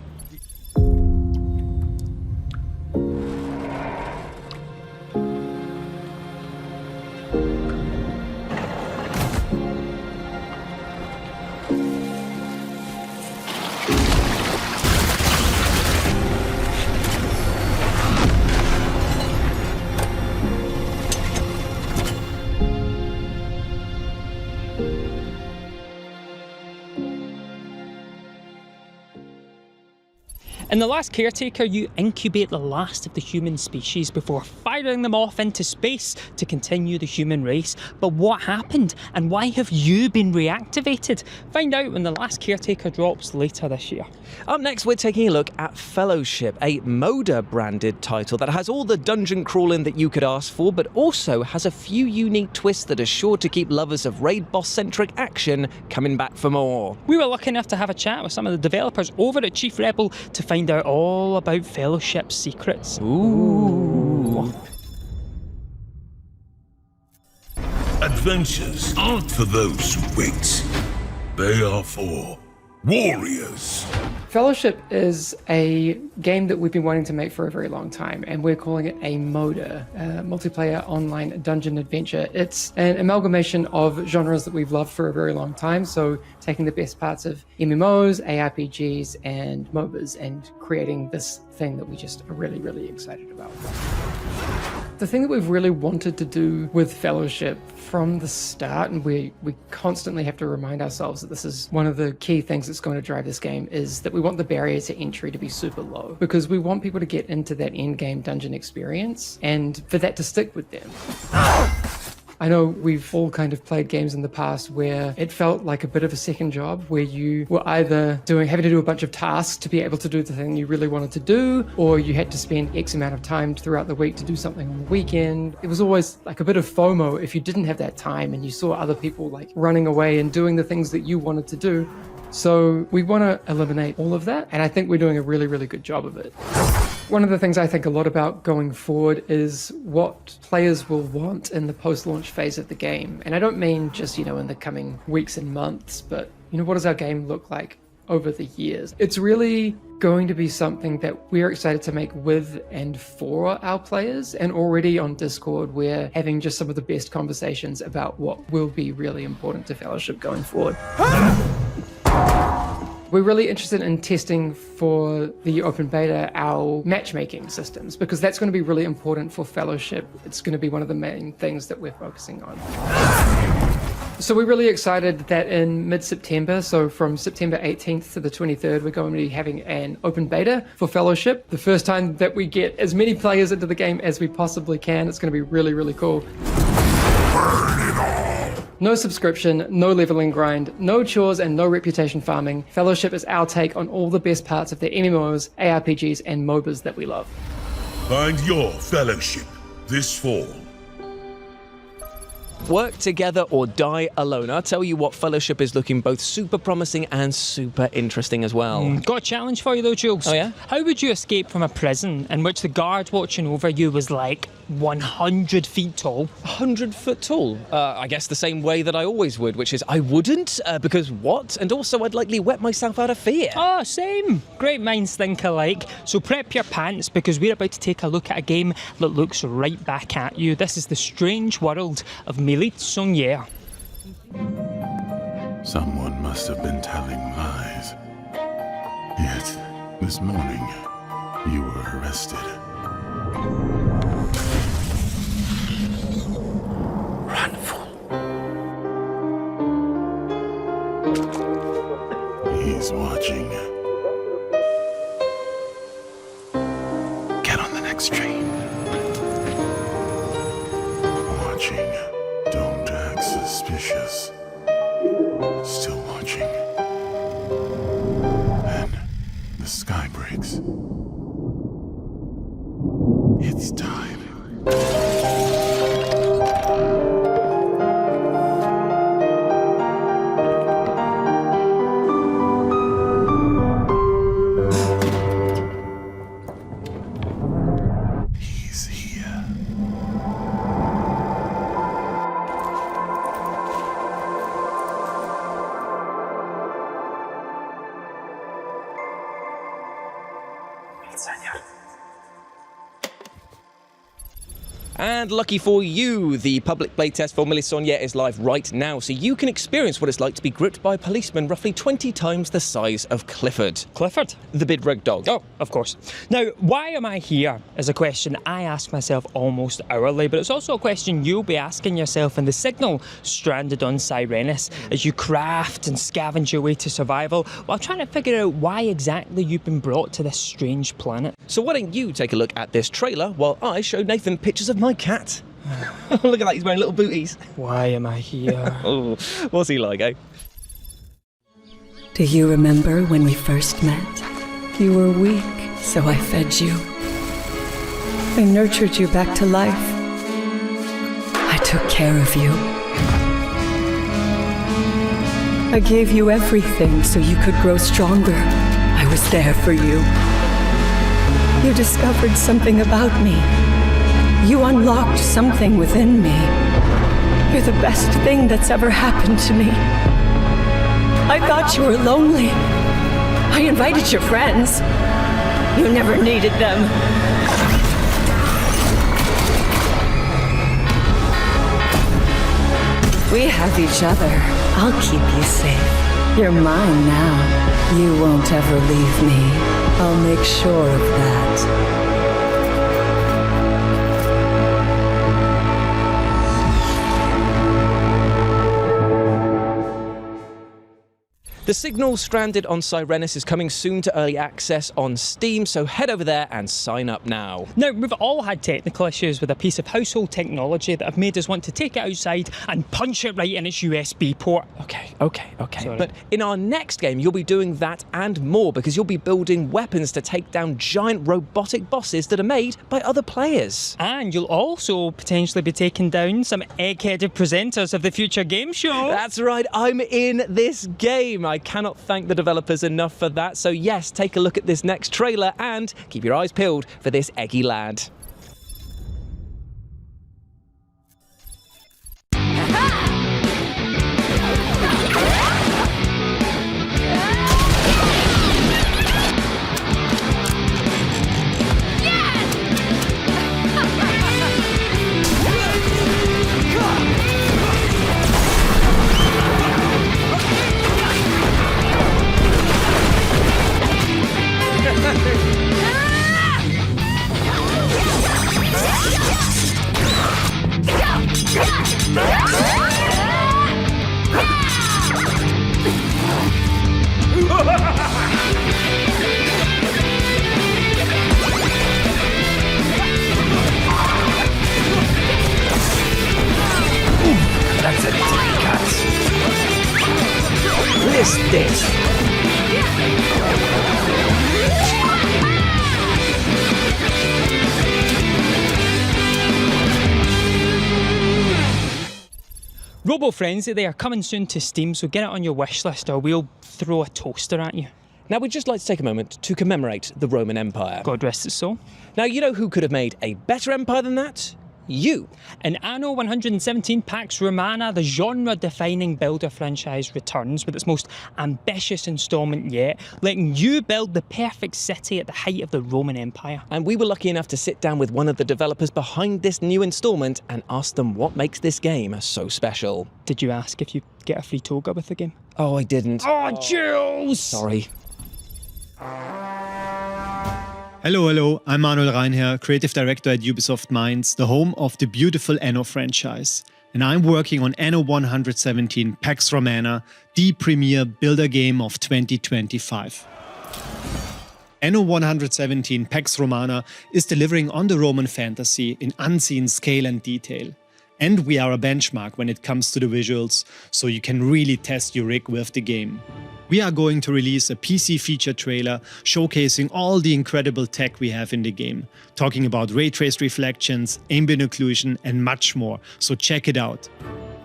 In The Last Caretaker, you incubate the last of the human species before firing them off into space to continue the human race. But what happened, and why have you been reactivated? Find out when The Last Caretaker drops later this year. Up next, we're taking a look at Fellowship, a Moda-branded title that has all the dungeon crawling that you could ask for, but also has a few unique twists that are sure to keep lovers of raid boss-centric action coming back for more. We were lucky enough to have a chat with some of the developers over at Chief Rebel to find out all about Fellowship's secrets. Ooh. Adventures aren't for those who wait. They are for warriors. Fellowship is a game that we've been wanting to make for a very long time, and we're calling it a MODA, multiplayer online dungeon adventure. It's an amalgamation of genres that we've loved for a very long time, so taking the best parts of MMOs, ARPGs, and MOBAs, and creating this thing that we just are really, really excited about. The thing that we've really wanted to do with Fellowship from the start, and we constantly have to remind ourselves that this is one of the key things that's going to drive this game, is that we want the barrier to entry to be super low, because we want people to get into that end game dungeon experience and for that to stick with them. I know we've all kind of played games in the past where it felt like a bit of a second job, where you were either having to do a bunch of tasks to be able to do the thing you really wanted to do, or you had to spend X amount of time throughout the week to do something on the weekend. It was always like a bit of FOMO if you didn't have that time and you saw other people like running away and doing the things that you wanted to do. So we want to eliminate all of that, and I think we're doing a really, really good job of it. One of the things I think a lot about going forward is what players will want in the post-launch phase of the game. And I don't mean just, in the coming weeks and months, but, what does our game look like over the years? It's really going to be something that we're excited to make with and for our players. And already on Discord, we're having just some of the best conversations about what will be really important to Fellowship going forward. We're really interested in testing for the open beta our matchmaking systems, because that's going to be really important for Fellowship. It's going to be one of the main things that we're focusing on. So we're really excited that in mid-September, so from September 18th to the 23rd, we're going to be having an open beta for Fellowship. The first time that we get as many players into the game as we possibly can. It's going to be really, really cool. No subscription, no leveling grind, no chores, and no reputation farming. Fellowship is our take on all the best parts of the MMOs, ARPGs, and MOBAs that we love. Find your Fellowship this fall. Work together or die alone. I'll tell you what, Fellowship is looking both super promising and super interesting as well. Got a challenge for you though, Jules. Oh yeah? How would you escape from a prison in which the guard watching over you was like 100 feet tall? 100 foot tall? I guess the same way that I always would, which is I wouldn't, because what? And also I'd likely wet myself out of fear. Oh, same. Great minds think alike. So prep your pants, because we're about to take a look at a game that looks right back at you. This is the strange world of Milite Songye. Someone must have been telling lies. Yet, this morning, you were arrested. Run, fool. He's watching. Get on the next train. Watching. Don't act suspicious. Still watching. Then the sky breaks. It's time. And lucky for you, the public playtest for Mélisonnière is live right now, so you can experience what it's like to be gripped by a policeman roughly 20 times the size of Clifford. Clifford? The big red dog. Oh, of course. Now, why am I here is a question I ask myself almost hourly, but it's also a question you'll be asking yourself in the Signal stranded on Sirenis as you craft and scavenge your way to survival while trying to figure out why exactly you've been brought to this strange planet. So why don't you take a look at this trailer while I show Nathan pictures of my cat. Look at that, he's wearing little booties. Why am I here? Oh, what's he like, eh? Do you remember when we first met? You were weak, so I fed you. I nurtured you back to life. I took care of you. I gave you everything so you could grow stronger. I was there for you. You discovered something about me. You unlocked something within me. You're the best thing that's ever happened to me. I thought you were lonely. I invited your friends. You never needed them. We have each other. I'll keep you safe. You're mine now. You won't ever leave me. I'll make sure of that. The Signal Stranded on Sirenis is coming soon to early access on Steam, so head over there and sign up now. Now, we've all had technical issues with a piece of household technology that have made us want to take it outside and punch it right in its USB port. Okay. Sorry. But in our next game, you'll be doing that and more, because you'll be building weapons to take down giant robotic bosses that are made by other players. And you'll also potentially be taking down some egg-headed presenters of the future game show. That's right, I'm in this game. I cannot thank the developers enough for that. So yes, take a look at this next trailer and keep your eyes peeled for this eggy lad. That's a deep cut. List this. Robo Frenzy, they are coming soon to Steam, so get it on your wish list or we'll throw a toaster at you. Now, we'd just like to take a moment to commemorate the Roman Empire. God rest its soul. Now, you know who could have made a better empire than that? You. In Anno 117 Pax Romana, the genre-defining builder franchise returns with its most ambitious installment yet, letting you build the perfect city at the height of the Roman Empire. And we were lucky enough to sit down with one of the developers behind this new installment and ask them what makes this game so special. Did you ask if you get a free toga with the game? Oh, I didn't. Oh, Jules! Sorry. Hello, I'm Manuel Reinherr, Creative Director at Ubisoft Mainz, the home of the beautiful Anno franchise. And I'm working on Anno 117 Pax Romana, the premier builder game of 2025. Anno 117 Pax Romana is delivering on the Roman fantasy in unseen scale and detail. And we are a benchmark when it comes to the visuals, so you can really test your rig with the game. We are going to release a PC feature trailer showcasing all the incredible tech we have in the game, talking about ray trace reflections, ambient occlusion and much more, so check it out.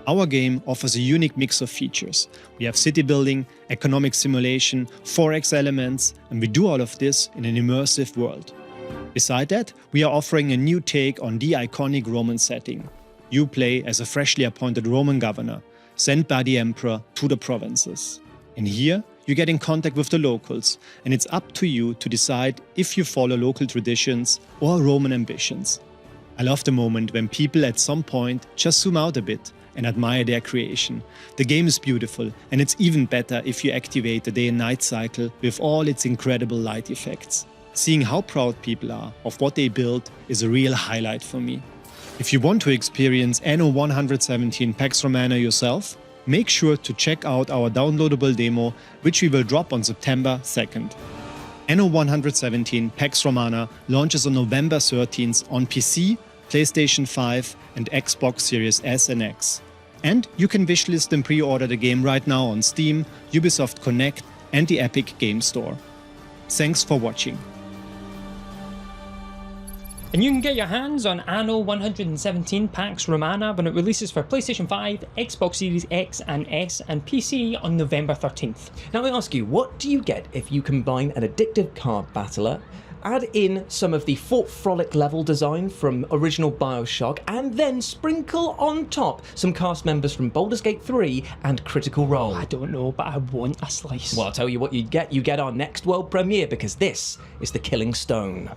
Our game offers a unique mix of features. We have city building, economic simulation, 4X elements, and we do all of this in an immersive world. Beside that, we are offering a new take on the iconic Roman setting. You play as a freshly appointed Roman governor, sent by the emperor to the provinces. And here, you get in contact with the locals, and it's up to you to decide if you follow local traditions or Roman ambitions. I love the moment when people at some point just zoom out a bit and admire their creation. The game is beautiful, and it's even better if you activate the day and night cycle with all its incredible light effects. Seeing how proud people are of what they built is a real highlight for me. If you want to experience Anno 117 Pax Romana yourself, make sure to check out our downloadable demo, which we will drop on September 2nd. Anno 117 Pax Romana launches on November 13th on PC, PlayStation 5 and Xbox Series S and X. And you can wishlist and pre-order the game right now on Steam, Ubisoft Connect and the Epic Game Store. Thanks for watching. And you can get your hands on Anno 117 Pax Romana when it releases for PlayStation 5, Xbox Series X and S and PC on November 13th. Now I ask you, what do you get if you combine an addictive card battler, add in some of the Fort Frolic level design from original Bioshock, and then sprinkle on top some cast members from Baldur's Gate 3 and Critical Role? I don't know, but I want a slice. Well, I'll tell you what you get. You get our next world premiere, because this is The Killing Stone.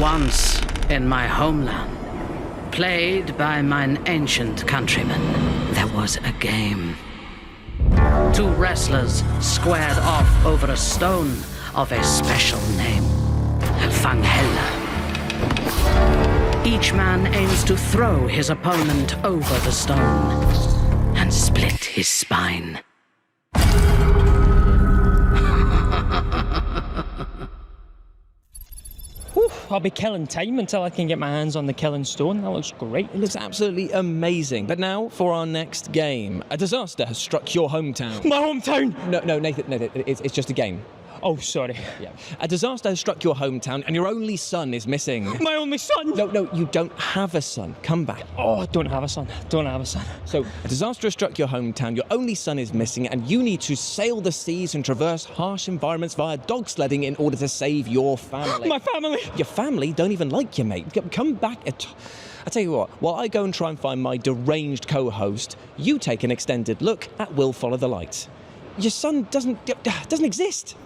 Once in my homeland, played by mine ancient countrymen, there was a game. Two wrestlers squared off over a stone of a special name, Fanghella. Each man aims to throw his opponent over the stone and split his spine. Whew, I'll be killing time until I can get my hands on the Killing Stone. That looks great. It looks absolutely amazing. But now for our next game. A disaster has struck your hometown. My hometown! No, Nathan, it's just a game. Oh, sorry. Yeah. A disaster has struck your hometown and your only son is missing. My only son? No, you don't have a son. Come back. Oh, I don't have a son. Don't have a son. So, a disaster has struck your hometown, your only son is missing, and you need to sail the seas and traverse harsh environments via dog sledding in order to save your family. My family? Your family don't even like you, mate. Come back. I tell you what, while I go and try and find my deranged co-host, you take an extended look at Will Follow the Light. Your son doesn't exist.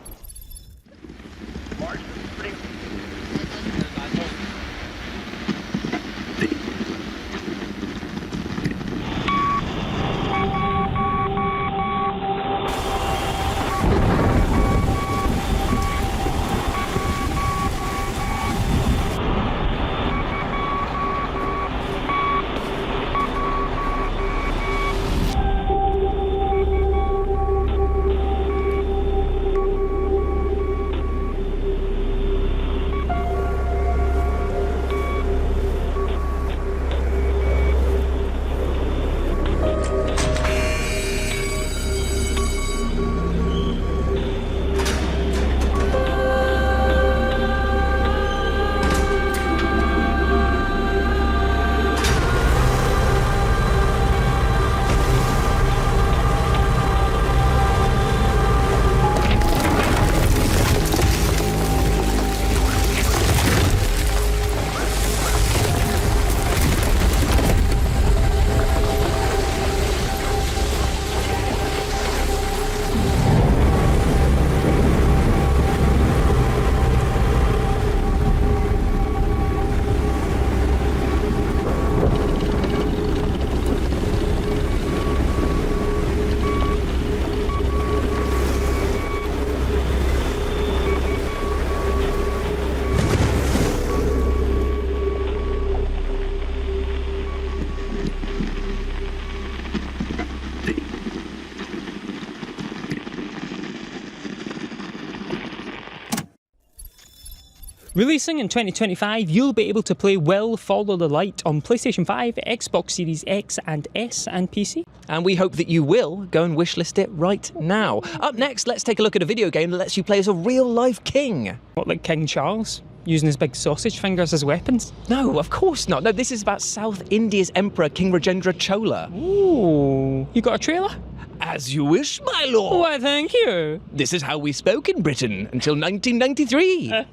Releasing in 2025, you'll be able to play Will Follow the Light on PlayStation 5, Xbox Series X and S and PC. And we hope that you will go and wishlist it right now. Up next, let's take a look at a video game that lets you play as a real-life king. What, like King Charles? Using his big sausage fingers as weapons? No, of course not. No, this is about South India's Emperor, King Rajendra Chola. Ooh. You got a trailer? As you wish, my lord. Why, thank you. This is how we spoke in Britain until 1993.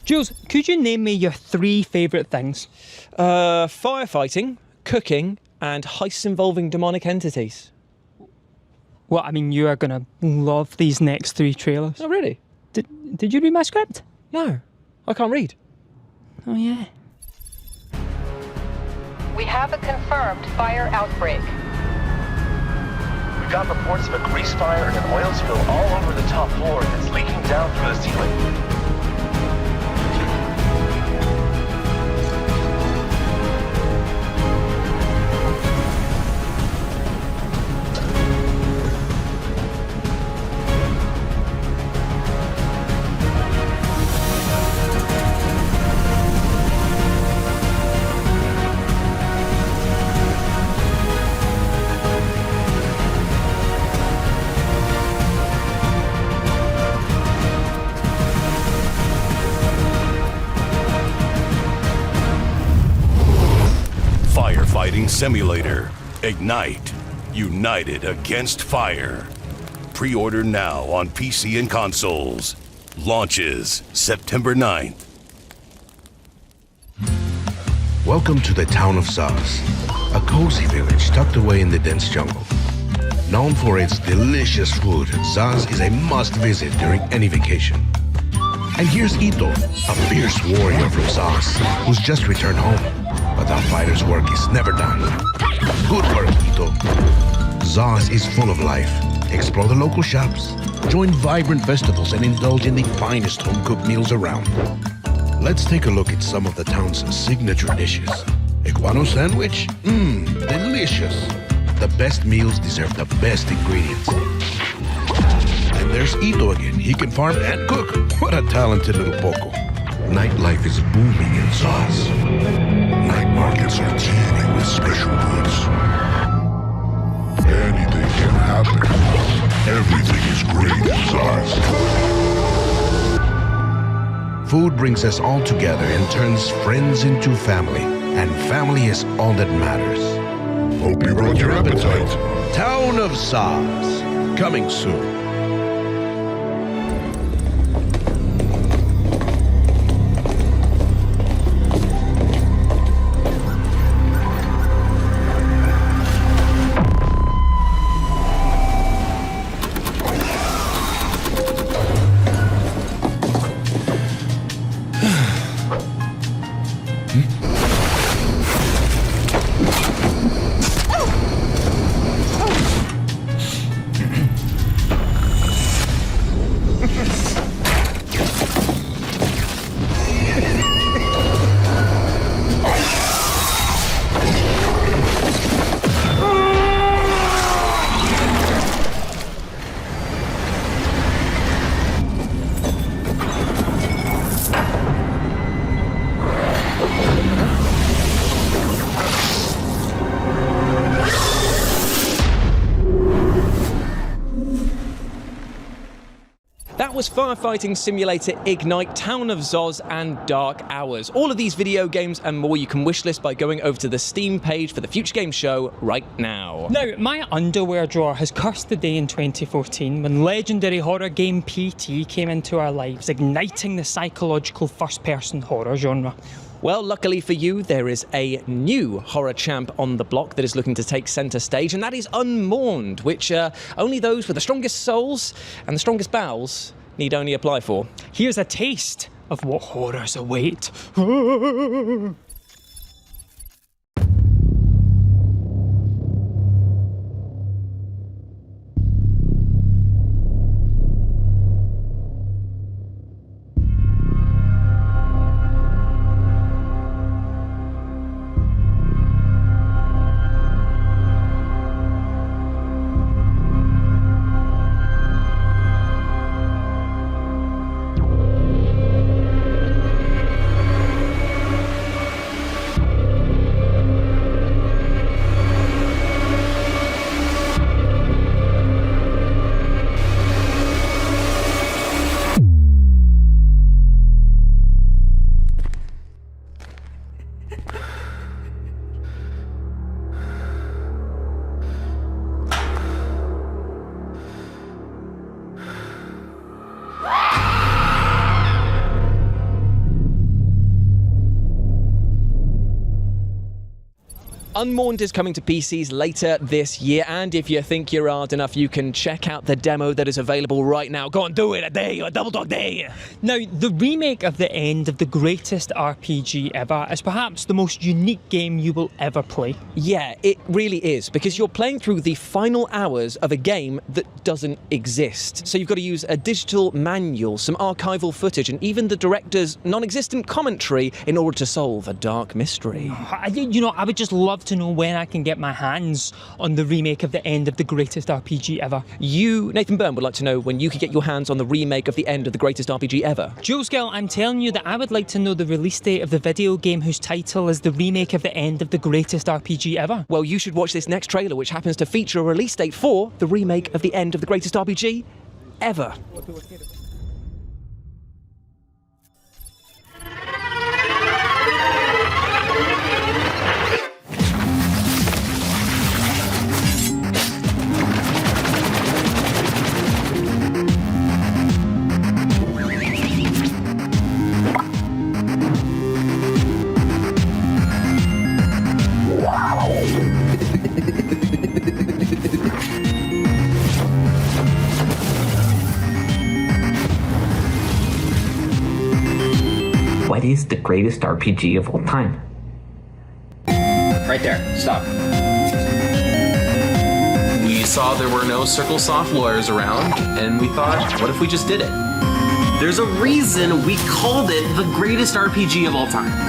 Jules, could you name me your 3 favourite things? Firefighting, cooking, and heists involving demonic entities. Well, I mean, you are going to love these next 3 trailers. Oh, really? Did you read my script? No, I can't read. Oh, yeah. We have a confirmed fire outbreak. We got reports of a grease fire and an oil spill all over the top floor that's leaking down through the ceiling. Firefighting Simulator. Ignite. United against fire. Pre-order now on PC and consoles. Launches September 9th. Welcome to the town of Zaz, a cozy village tucked away in the dense jungle. Known for its delicious food, Zaz is a must-visit during any vacation. And here's Ito, a fierce warrior from Zaz, who's just returned home. But the fighter's work is never done. Good work, Ito. Zaz is full of life. Explore the local shops, join vibrant festivals, and indulge in the finest home-cooked meals around. Let's take a look at some of the town's signature dishes. Iguano sandwich? Delicious. The best meals deserve the best ingredients. And there's Ito again. He can farm and cook. What a talented little poco. Nightlife is booming in Zaz. Night markets are teeming with special goods. Anything can happen. Everything is great in Zaz. Food brings us all together and turns friends into family. And family is all that matters. Hope you brought your appetite. Town of Zaz. Coming soon. Was Firefighting Simulator Ignite, Town of Zaz, and Dark Hours. All of these video games and more you can wishlist by going over to the Steam page for the Future Game Show right now. Now, my underwear drawer has cursed the day in 2014 when legendary horror game PT came into our lives, igniting the psychological first-person horror genre. Well, luckily for you, there is a new horror champ on the block that is looking to take centre stage, and that is Unmourned, which only those with the strongest souls and the strongest bowels need only apply for. Here's a taste of what horrors await. Unmourned is coming to PCs later this year, and if you think you're hard enough, you can check out the demo that is available right now. Go on, do it, a day, a double dog day. Now, the remake of The End of the greatest RPG ever is perhaps the most unique game you will ever play. Yeah, it really is, because you're playing through the final hours of a game that doesn't exist. So you've got to use a digital manual, some archival footage, and even the director's non-existent commentary in order to solve a dark mystery. I would just love to know when I can get my hands on the remake of The End of the greatest RPG ever. You, Nathan Byrne, would like to know when you could get your hands on the remake of The End of the greatest RPG ever. Jules Gill, I'm telling you that I would like to know the release date of the video game whose title is the remake of The End of the greatest RPG ever. Well, you should watch this next trailer, which happens to feature a release date for the remake of The End of the greatest RPG ever. What is the greatest RPG of all time? Right there. Stop. We saw there were no Circle Soft lawyers around, and we thought, what if we just did it? There's a reason we called it the greatest RPG of all time.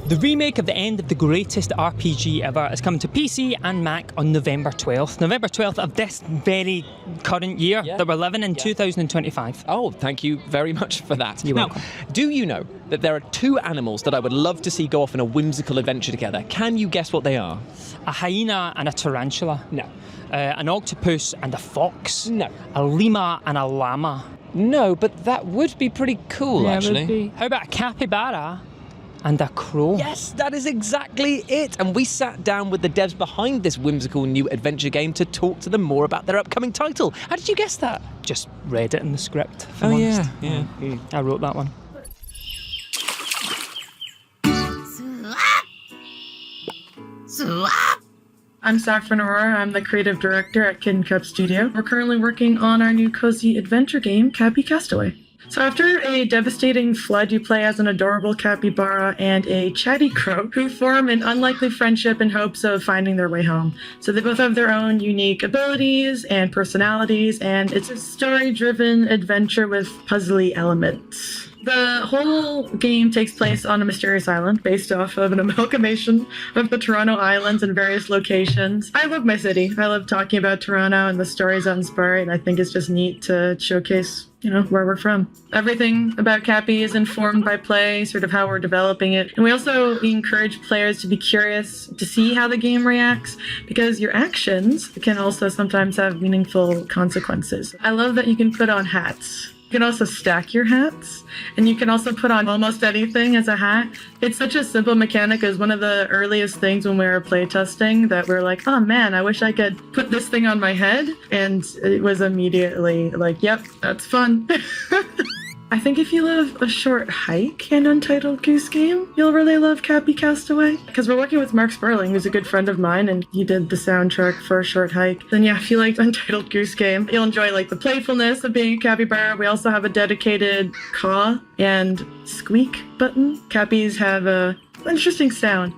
The remake of The End of the greatest RPG ever is coming to PC and Mac on November 12th. November 12th of this very current year that we're living in, 2025. Oh, thank you very much for that. You're now, welcome. do you know that there are two animals that I would love to see go off on a whimsical adventure together? Can you guess what they are? A hyena and a tarantula. No. An octopus and a fox. No. A lemur and a llama. No, but that would be pretty cool, actually. Would be. How about a capybara and a crow? Yes, that is exactly it. And we sat down with the devs behind this whimsical new adventure game to talk to them more about their upcoming title. How did you guess that? Just read it in the script. If Oh, I'm yeah, honest. yeah. I wrote that one. I'm Saffron Aurora. I'm the creative director at Kid Cup Studio. We're currently working on our new cozy adventure game, Cappy Castaway. So after a devastating flood, you play as an adorable capybara and a chatty crow who form an unlikely friendship in hopes of finding their way home. So they both have their own unique abilities and personalities, and it's a story-driven adventure with puzzly elements. The whole game takes place on a mysterious island based off of an amalgamation of the Toronto Islands and various locations. I love my city. I love talking about Toronto and the stories that inspire it, and I think it's just neat to showcase, where we're from. Everything about Cappy is informed by play, sort of how we're developing it. And we also encourage players to be curious to see how the game reacts, because your actions can also sometimes have meaningful consequences. I love that you can put on hats. You can also stack your hats, and you can also put on almost anything as a hat. It's such a simple mechanic. It was one of the earliest things when we were playtesting that we were like, oh man, I wish I could put this thing on my head. And it was immediately like, yep, that's fun. I think if you love a short hike and Untitled Goose Game, you'll really love Cappy Castaway. Because we're working with Mark Sperling, who's a good friend of mine, and he did the soundtrack for A Short Hike. Then yeah, if you like Untitled Goose Game, you'll enjoy the playfulness of being a capybara. We also have a dedicated caw and squeak button. Cappies have an interesting sound.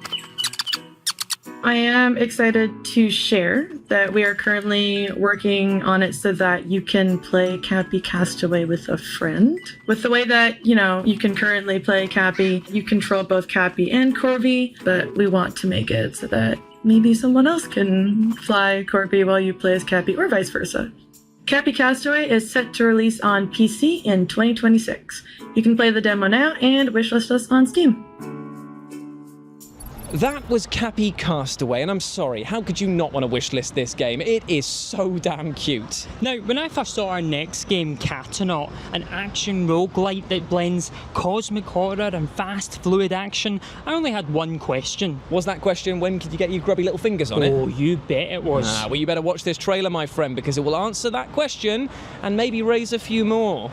I am excited to share that we are currently working on it so that you can play Cappy Castaway with a friend. With the way that, you can currently play Cappy, you control both Cappy and Corby, but we want to make it so that maybe someone else can fly Corby while you play as Cappy, or vice versa. Cappy Castaway is set to release on PC in 2026. You can play the demo now and wishlist us on Steam. That was Cappy Castaway, and I'm sorry, how could you not want to wishlist this game? It is so damn cute. Now, when I first saw our next game, Catanaut, an action roguelite that blends cosmic horror and fast, fluid action, I only had one question. Was that question, when could you get your grubby little fingers on it? Oh, you bet it was. Well, you better watch this trailer, my friend, because it will answer that question and maybe raise a few more.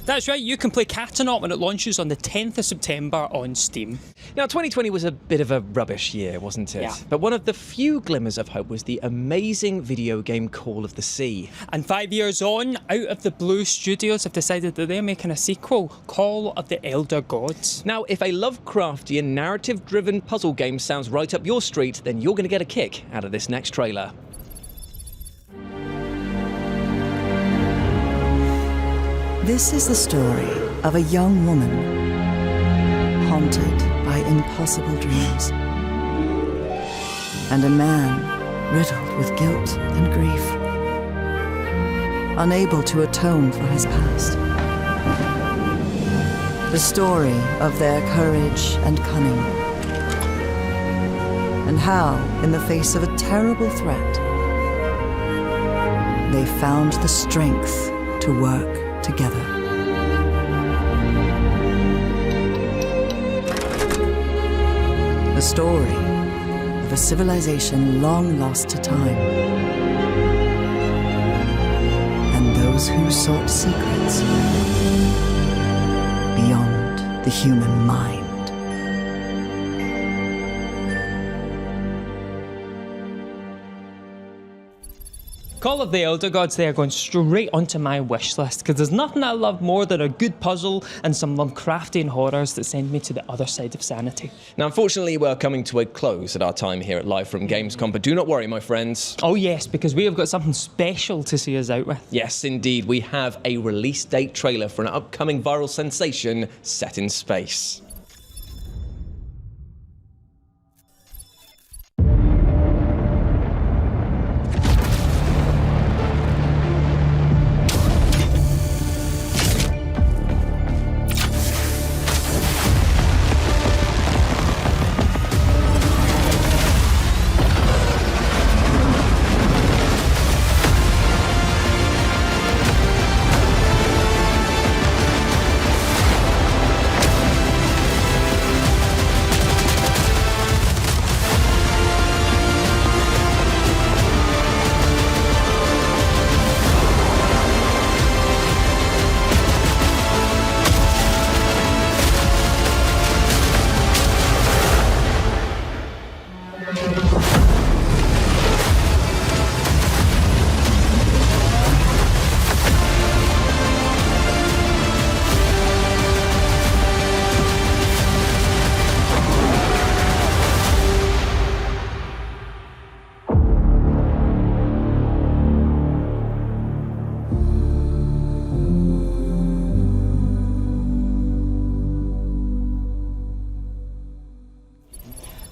That's right, you can play Catanaut when it launches on the 10th of September on Steam. Now, 2020 was a bit of a rubbish year, wasn't it? Yeah. But one of the few glimmers of hope was the amazing video game Call of the Sea. And 5 years on, Out of the Blue Studios have decided that they're making a sequel, Call of the Elder Gods. Now, if a Lovecraftian, narrative-driven puzzle game sounds right up your street, then you're going to get a kick out of this next trailer. This is the story of a young woman haunted by impossible dreams, and a man riddled with guilt and grief, unable to atone for his past. The story of their courage and cunning, and how, in the face of a terrible threat, they found the strength to work together. The story of a civilization long lost to time, and those who sought secrets beyond the human mind. Call of the Elder Gods, they are going straight onto my wish list, because there's nothing I love more than a good puzzle and some Lovecraftian horrors that send me to the other side of sanity. Now, unfortunately, we're coming to a close at our time here at Live from Gamescom, but do not worry, my friends. Oh yes, because we have got something special to see us out with. Yes, indeed, we have a release date trailer for an upcoming viral sensation set in space.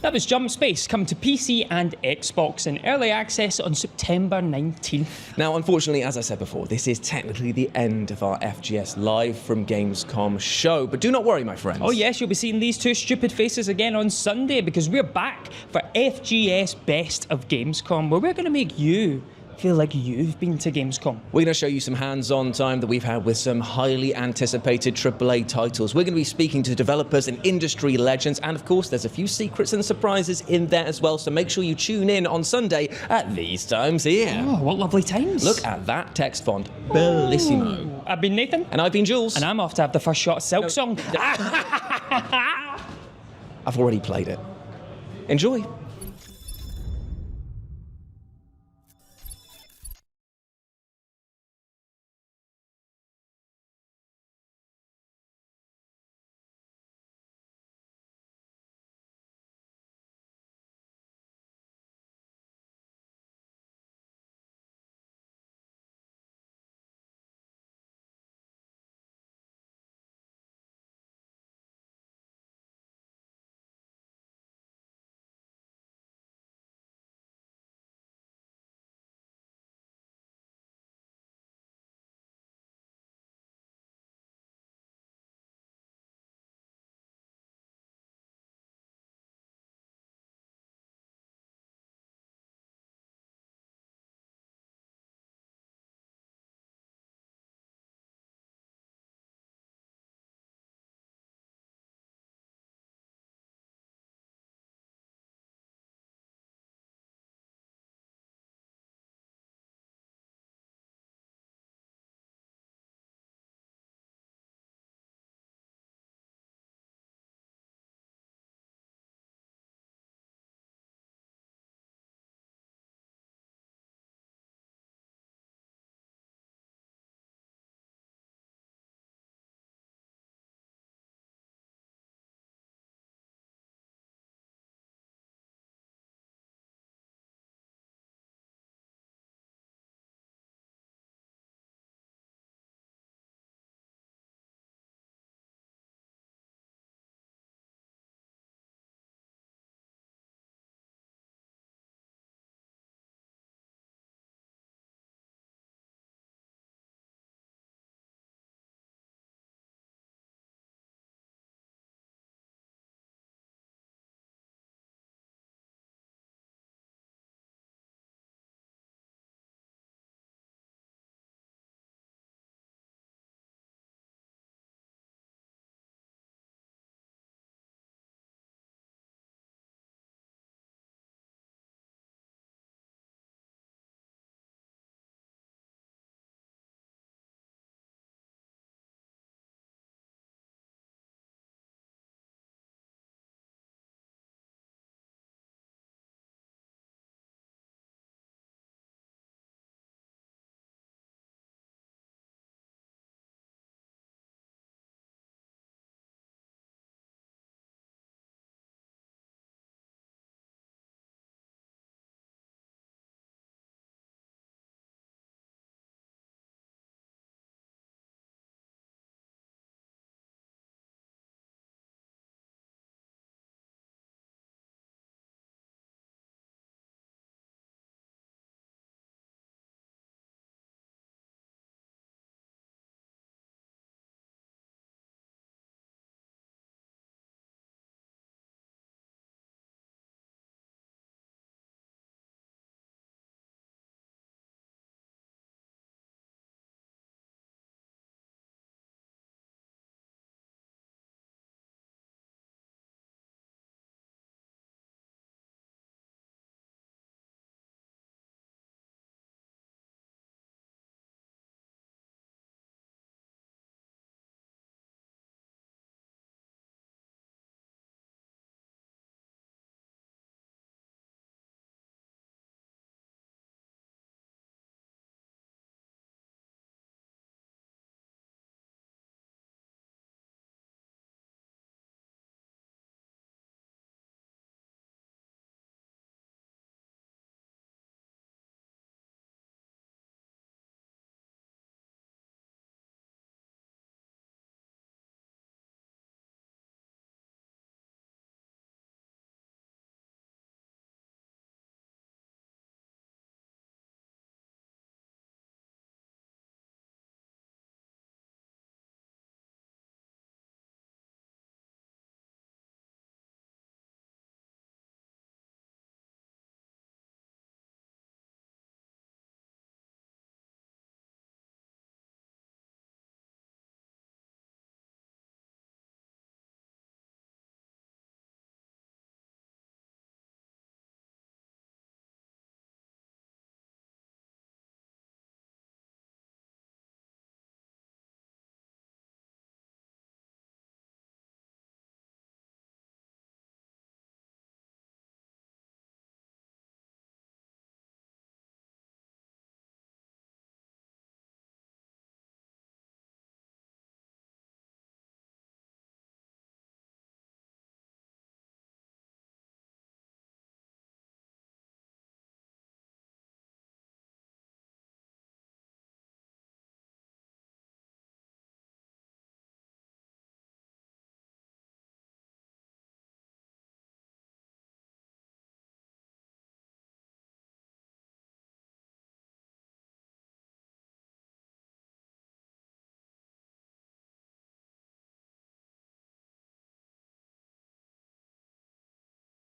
That was Jump Space, coming to PC and Xbox in early access on September 19th. Now, unfortunately, as I said before, this is technically the end of our FGS Live from Gamescom show. But do not worry, my friends. Oh yes, you'll be seeing these two stupid faces again on Sunday, because we're back for FGS Best of Gamescom, where we're going to make you feel like you've been to Gamescom. We're going to show you some hands-on time that we've had with some highly anticipated AAA titles. We're going to be speaking to developers and industry legends, and of course there's a few secrets and surprises in there as well, so make sure you tune in on Sunday at these times here. Oh, what lovely times. Look at that text font. Bellissimo. I've been Nathan. And I've been Jules. And I'm off to have the first shot of Silk Song. I've already played it. Enjoy.